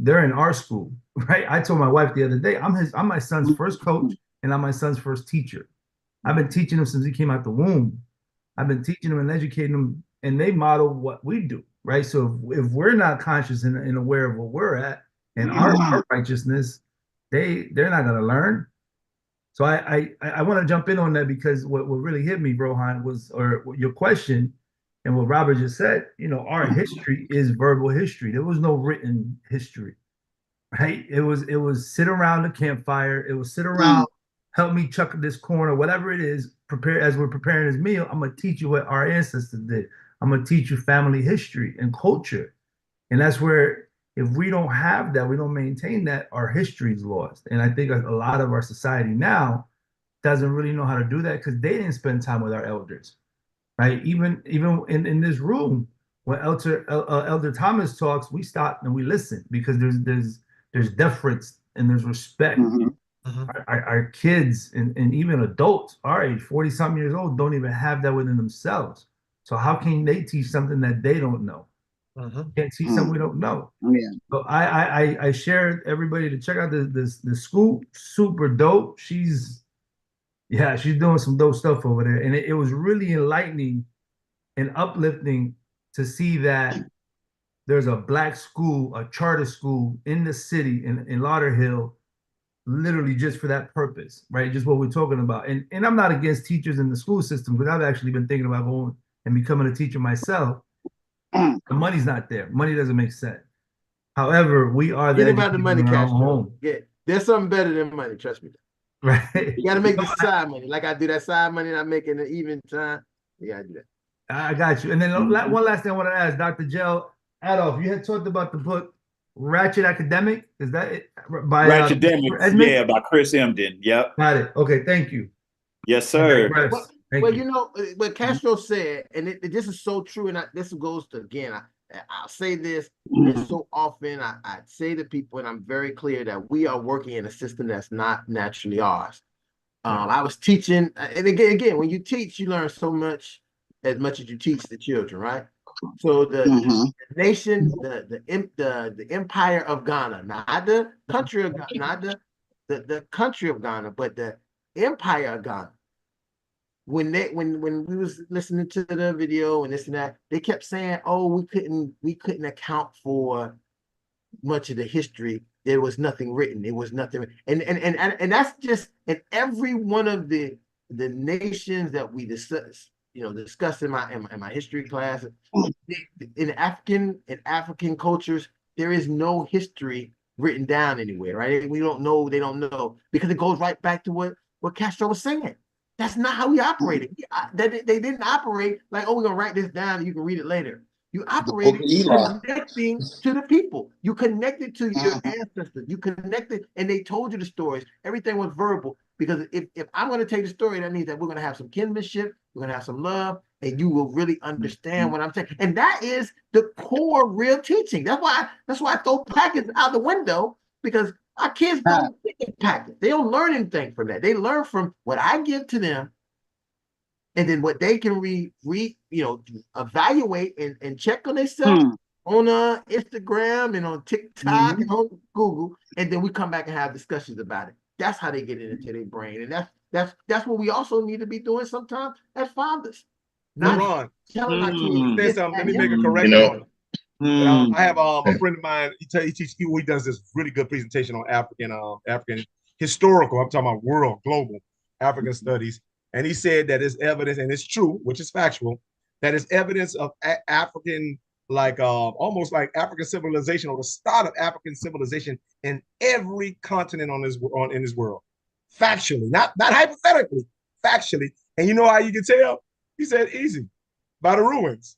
they're in our school, right? I told my wife the other day, I'm my son's first coach and I'm my son's first teacher. I've been teaching him since he came out the womb. I've been teaching him and educating him, and they model what we do, right? So if we're not conscious and aware of where we're at and our righteousness, they're not gonna learn. So I want to jump in on that because what really hit me, Rohan, or your question, and what Robert just said, our history is verbal history. There was no written history, right? It was sit around the campfire. It was sit around, help me chuck this corn or whatever it is. As we're preparing this meal, I'm gonna teach you what our ancestors did. I'm gonna teach you family history and culture, and that's where if we don't have that, we don't maintain that, our history is lost. And I think a lot of our society now doesn't really know how to do that because they didn't spend time with our elders. Right? Even in this room, when Elder Thomas talks, we stop and we listen because there's deference and there's respect. Our kids and even adults our age, 40-something years old, don't even have that within themselves. So how can they teach something that they don't know? Can't teach something we don't know. So I shared everybody to check out the school. Super dope. She's doing some dope stuff over there. And it was really enlightening and uplifting to see that there's a black school, a charter school in the city in Lauderhill, literally just for that purpose, right? Just what we're talking about. And I'm not against teachers in the school system because I've actually been thinking about going and becoming a teacher myself. The money's not there. Money doesn't make sense. However, we are the about the money, cash home. Yeah, there's something better than money. Trust me. Right. You got to make the side money. Like I do that side money, and I make in the even time. You got to do that. I got you. And then one last thing I want to ask, Dr. Gel Adolf, you had talked about the book Ratchet Academic. Is that it? By Ratchetemics, Edmund? yeah, by Chris Emden. Yep. Got it. Okay, thank you. Yes, I sir. digress. Thank Well, you. you know what Castro said, and this is so true, and this goes to again. I'll say this, and so often I say to people, and I'm very clear that we are working in a system that's not naturally ours. I was teaching, and again, when you teach, you learn so much as you teach the children, right? So the nation, the empire of Ghana, not the country of Ghana, not the country of Ghana, but the empire of Ghana. When we was listening to the video and this and that, they kept saying, "Oh, we couldn't account for much of the history. There was nothing written. It was nothing." And that's just in every one of the nations that we discuss in my history class. In African cultures, there is no history written down anywhere, right? We don't know, they don't know, because it goes right back to what Castro was saying. That's not how we operated. They didn't operate like, "Oh, we're gonna write this down and you can read it later." You operated connecting to the people. You connected to your ancestors. You connected, and they told you the stories. Everything was verbal. Because if I'm going to tell you the story, that means that we're going to have some kinship, we're going to have some love, and you will really understand what I'm saying. And that is the core real teaching. That's why I throw packets out the window, because our kids don't get packets. They don't learn anything from that. They learn from what I give to them, and then what they can evaluate and check on themselves on Instagram and on TikTok and on Google, and then we come back and have discussions about it. That's how they get it into their brain, and that's what we also need to be doing sometimes as fathers. Not Ron, telling our kids there's something. Let me make a You correction know, on it. But, I have a friend of mine. He does this really good presentation on African historical. I'm talking about world, global African studies. And he said that it's evidence, and it's true, which is factual, that it's evidence of African, almost like African civilization, or the start of African civilization in every continent in this world. Factually, not hypothetically, factually. And you know how you can tell? He said, easy, by the ruins.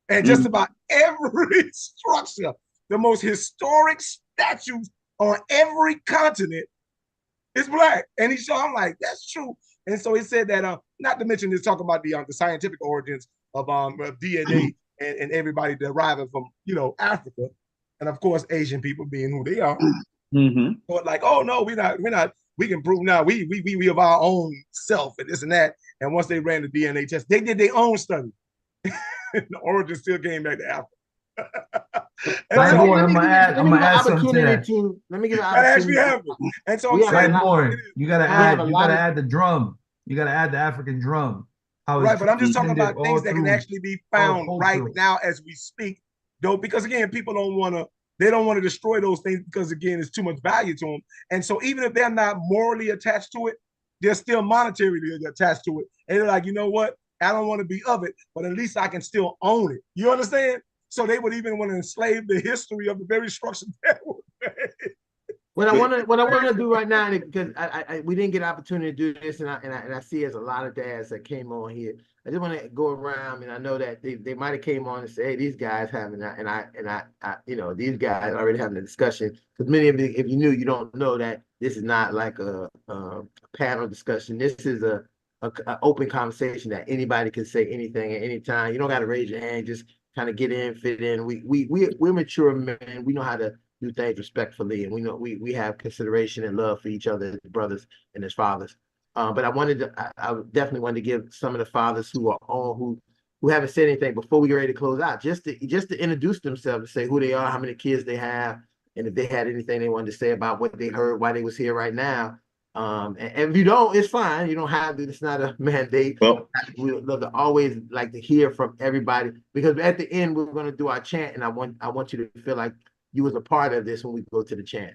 And just about every structure, the most historic statues on every continent is Black. And he showed, I'm like, that's true. And so he said that, not to mention this, talking about the scientific origins of DNA and everybody deriving from, Africa. And of course, Asian people being who they are. But like, oh no, we're not, we can prove now we of our own self and this and that. And once they ran the DNA test, they did their own study. The origin still came back to Africa. I'm gonna add something to that. Let me give an That actually opportunity. happened. And so I'm saying, you gotta add the drum. You gotta add the African drum. Right, but I'm just talking about things that can actually be found right now as we speak, though, because again, people don't want to destroy those things, because again, it's too much value to them. And so even if they're not morally attached to it, they're still monetarily attached to it. And they're like, you know what? I don't want to be of it, but at least I can still own it. You understand? So they would even want to enslave the history of the very structure that was made. What I want to do right now, because we didn't get an opportunity to do this, and I see there's a lot of dads that came on here. I just want to go around, and I know that they might have came on and say, "Hey, these guys having that," and I these guys already having a discussion. Because many of you, if you knew, you don't know that this is not like a panel discussion. This is a open conversation that anybody can say anything at any time. You don't got to raise your hand. Just kind of get in, fit in. We're mature men. We know how to do things respectfully, and we know we have consideration and love for each other as brothers and as fathers. But I definitely wanted to give some of the fathers who are on who haven't said anything before we get ready to close out, just to introduce themselves, to say who they are, how many kids they have, and if they had anything they wanted to say about what they heard, why they was here right now. And if you don't, it's fine. You don't have to. It's not a mandate. Well, we love to always like to hear from everybody, because at the end we're going to do our chant, and I want you to feel like you was a part of this when we go to the chant.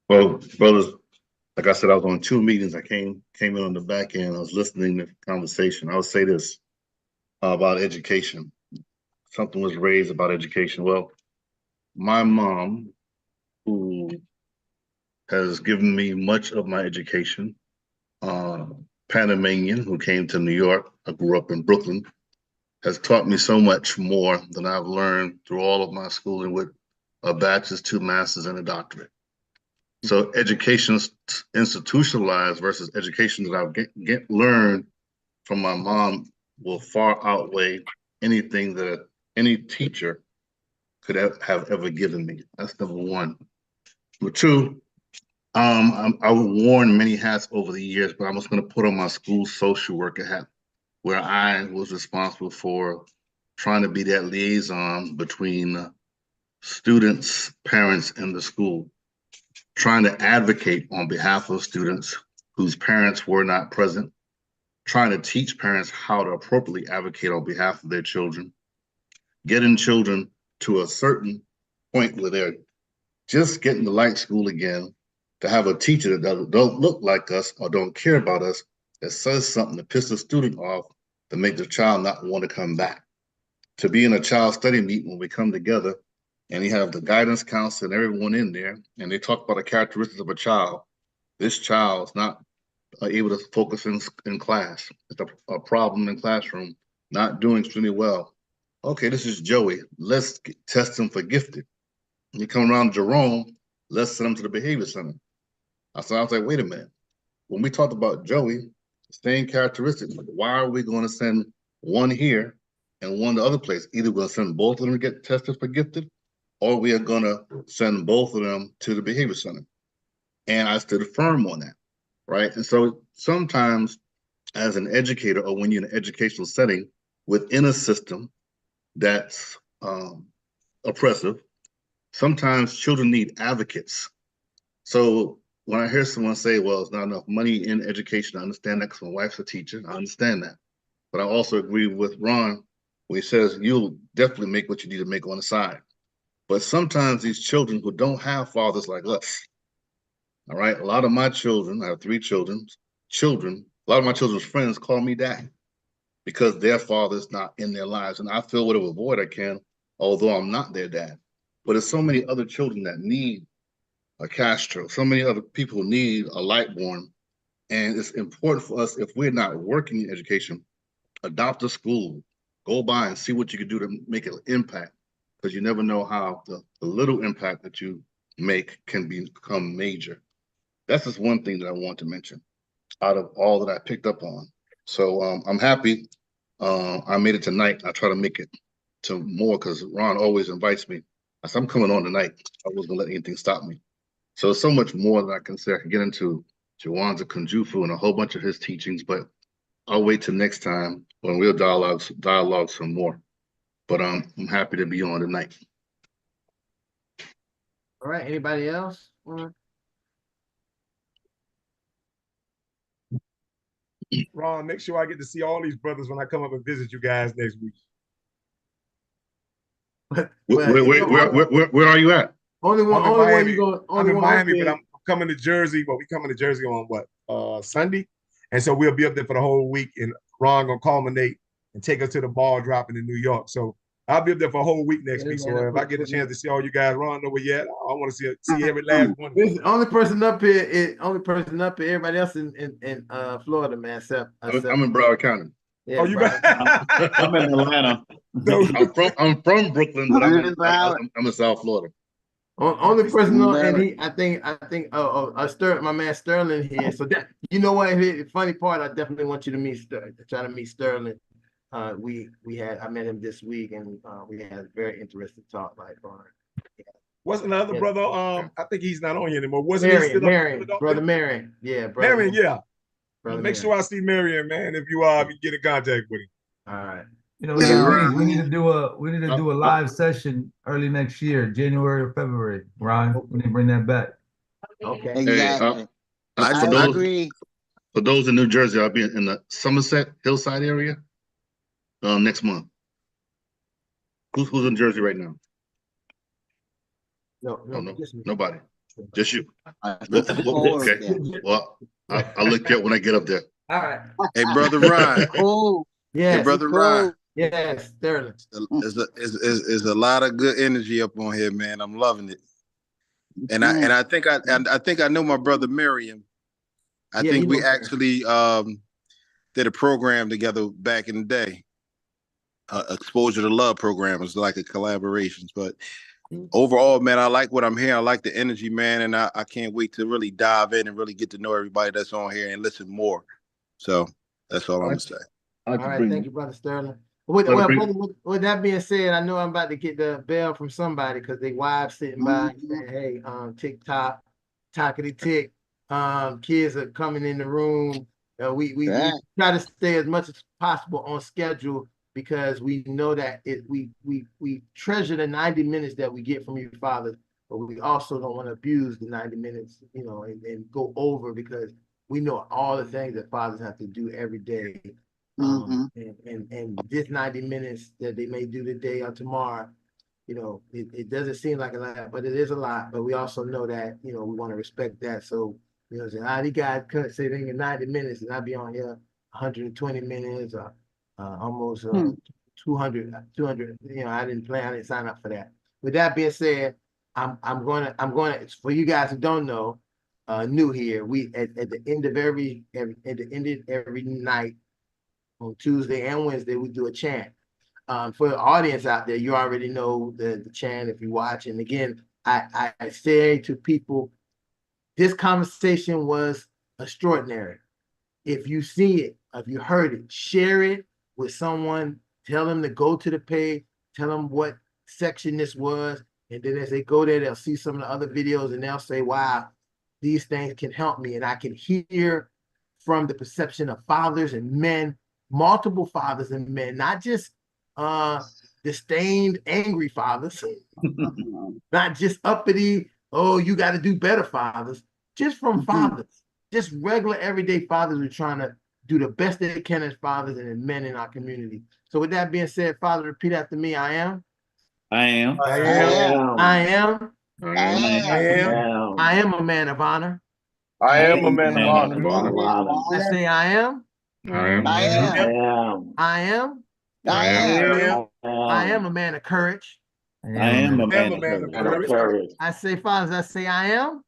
Well, brothers, like I said, I was on 2 meetings. I came in on the back end. I was listening to the conversation. I would say this about education. Something was raised about education. Well, my mom, who has given me much of my education, Panamanian, who came to New York. I grew up in Brooklyn, has taught me so much more than I've learned through all of my schooling with a bachelor's, 2 masters, and a doctorate. So education is institutionalized versus education that I've learned from my mom will far outweigh anything that any teacher could have ever given me. That's number one. Number two, I've worn many hats over the years, but I'm just going to put on my school social worker hat, where I was responsible for trying to be that liaison between students, parents, and the school, trying to advocate on behalf of students whose parents were not present, trying to teach parents how to appropriately advocate on behalf of their children, getting children to a certain point where they're just getting to like school again, to have a teacher that don't look like us or don't care about us, that says something to piss the student off, to make the child not want to come back. To be in a child study meeting when we come together and you have the guidance counselor and everyone in there, and they talk about the characteristics of a child. This child's not able to focus in class. It's a problem in classroom, not doing extremely well. Okay, this is Joey. Let's test him for gifted. You come around Jerome, let's send him to the behavior center. I was like, wait a minute. When we talked about Joey, same characteristics, why are we going to send one here and one to the other place? Either we're going to send both of them to get tested for gifted, or we are going to send both of them to the behavior center. And I stood firm on that, right? And so sometimes as an educator, or when you're in an educational setting within a system that's oppressive, sometimes children need advocates. So when I hear someone say, well, there's not enough money in education, I understand that because my wife's a teacher. I understand that. But I also agree with Ron when he says you'll definitely make what you need to make on the side. But sometimes these children who don't have fathers like us, all right, a lot of my children, I have 3 children, a lot of my children's friends call me dad because their father's not in their lives. And I feel whatever void I can, although I'm not their dad. But there's so many other children that need a Castro, so many other people need a Lightborn. And it's important for us, if we're not working in education, adopt a school, go by and see what you can do to make an impact, because you never know how the little impact that you make can become major. That's just one thing that I want to mention out of all that I picked up on. So I'm happy I made it tonight. I try to make it to more because Ron always invites me. I said, I'm coming on tonight. I wasn't gonna let anything stop me. So there's so much more that I can say. I can get into Jawanza Kunjufu and a whole bunch of his teachings, but I'll wait till next time when we'll dialogue some more. But I'm happy to be on tonight. All right, anybody else? Ron, make sure I get to see all these brothers when I come up and visit you guys next week. Where are you at? Only one you go. I'm in Miami, but I'm coming to Jersey. But we coming to Jersey on what? Sunday, and so we'll be up there for the whole week. And Ron gonna culminate and take us to the ball dropping in New York. So I'll be up there for a whole week next week. So if I get a chance to see all you guys, Ron, know where you at. I want to see every last one. This only person up here. Everybody else in Florida, man. Except I'm in Broward County. Yeah, oh, you I'm in Atlanta. I'm from Brooklyn, but I'm in South Florida. Only person, and I think my man Sterling here. So that, you know what? The funny part, I definitely want you to meet try to meet Sterling. I met him this week, and we had a very interesting talk. What's another brother? I think he's not on here anymore. Marion, brother Marion. Yeah, brother Marion. Yeah. Brother Make sure I see Marion, man. If you get in contact with him. All right. You know, we need to do a live session early next year, January or February. Ron, we need to bring that back. Okay. Exactly. I agree. For those in New Jersey, I'll be in the Somerset Hillside area next month. Who's in Jersey right now? No, nobody. Just you. Okay. Well, I'll look you up when I get up there. All right. Hey, brother Ron. Cool. Yes. Hey, brother Ron. Yes, Sterling. There's a lot of good energy up on here, man. I'm loving it. And I think I know my brother Miriam. I think we actually did a program together back in the day. Exposure to Love program. It was like a collaboration. But overall, man, I like what I'm hearing. I like the energy, man, and I can't wait to really dive in and really get to know everybody that's on here and listen more. So that's all I'm gonna say. All right, thank you, Brother Sterling. With that being said, I know I'm about to get the bell from somebody because they wives sitting by saying, hey, TikTok, talkity tick, kids are coming in the room. We try to stay as much as possible on schedule because we know that we treasure the 90 minutes that we get from you fathers, but we also don't want to abuse the 90 minutes, and go over because we know all the things that fathers have to do every day. And this 90 minutes that they may do today or tomorrow, it doesn't seem like a lot, but it is a lot. But we also know that, we want to respect that. So, these guys couldn't say they get 90 minutes and I'd be on here 120 minutes or almost 200. I didn't plan, I didn't sign up for that. With that being said, I'm going to, for you guys who don't know, new here, we at the end of every night, on Tuesday and Wednesday, we do a chant. For the audience out there, you already know the chant if you watch. And again, I say to people, this conversation was extraordinary. If you see it, if you heard it, share it with someone, tell them to go to the page, tell them what section this was. And then as they go there, they'll see some of the other videos and they'll say, wow, these things can help me. And I can hear from the perception of fathers and men, multiple fathers and men, not just disdained, angry fathers, not just uppity, oh, you got to do better fathers, just from fathers, just regular everyday fathers who are trying to do the best they can as fathers and as men in our community. So with that being said, Father, repeat after me. I am. I am. I am. I am. I am a man of honor. I am a man of honor. I say I am. I am. I am. I am. I am. I am a man of courage. I am a man of courage. I say, fathers, I say I am.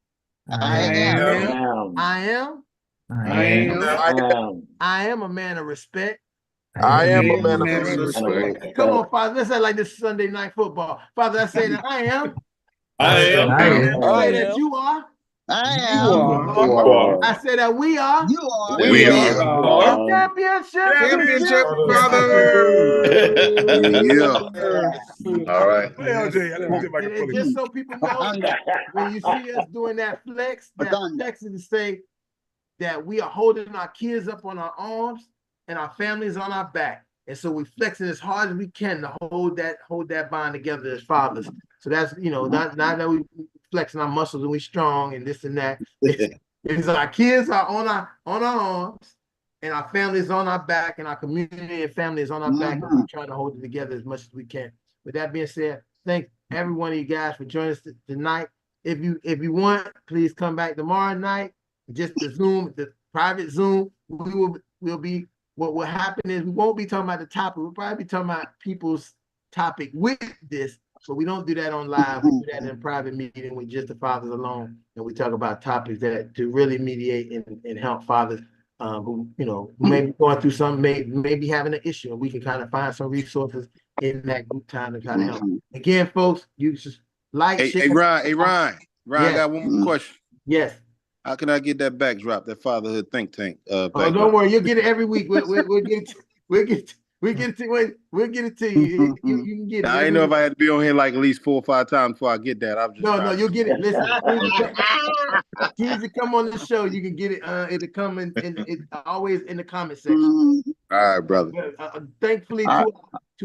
I am. I am. I am. I am a man of respect. I am a man of respect. Come on, Father. Let's act like this Sunday night football. Father, I say that I am. I am. I say that you are. I You am. are. I say that we are. You are. We are. Championship, brother. Yeah. All right. And just so people know, when you see us doing that flex is to say that we are holding our kids up on our arms and our families on our back. And so we flexing as hard as we can to hold that bond together as fathers. So that's, not that we flexing our muscles and we strong and this and that. It's our kids are on our arms and our families on our back and our community and families on our back. And we're trying to hold it together as much as we can. With that being said, thank every one of you guys for joining us tonight. If you want, please come back tomorrow night. Just the private Zoom. We'll be. What will happen is we won't be talking about the topic. We'll probably be talking about people's topic with this, but we don't do that on live. We do that in a private meeting with just the fathers alone, and we talk about topics that to really mediate and help fathers who may be going through something, may be having an issue, and we can kind of find some resources in that group time to kind of help. Again, folks, you just Hey, Ryan, yes. I got one more question. Yes. How can I get that backdrop, that Fatherhood Think Tank? Don't worry, you'll get it every week. We'll get it to you. You can get it. I didn't know if I had to be on here like at least 4 or 5 times before I get that. No, you'll get it. Listen, as soon as you come on the show, you can get it. It'll come in always in the comment section. All right, brother. Thankfully, all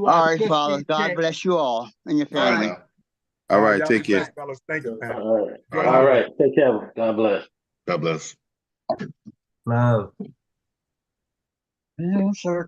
right, Father. God bless you all and your family. All right, take care. Thank you. All right, take care. God bless. God bless. Love. Yes, sir.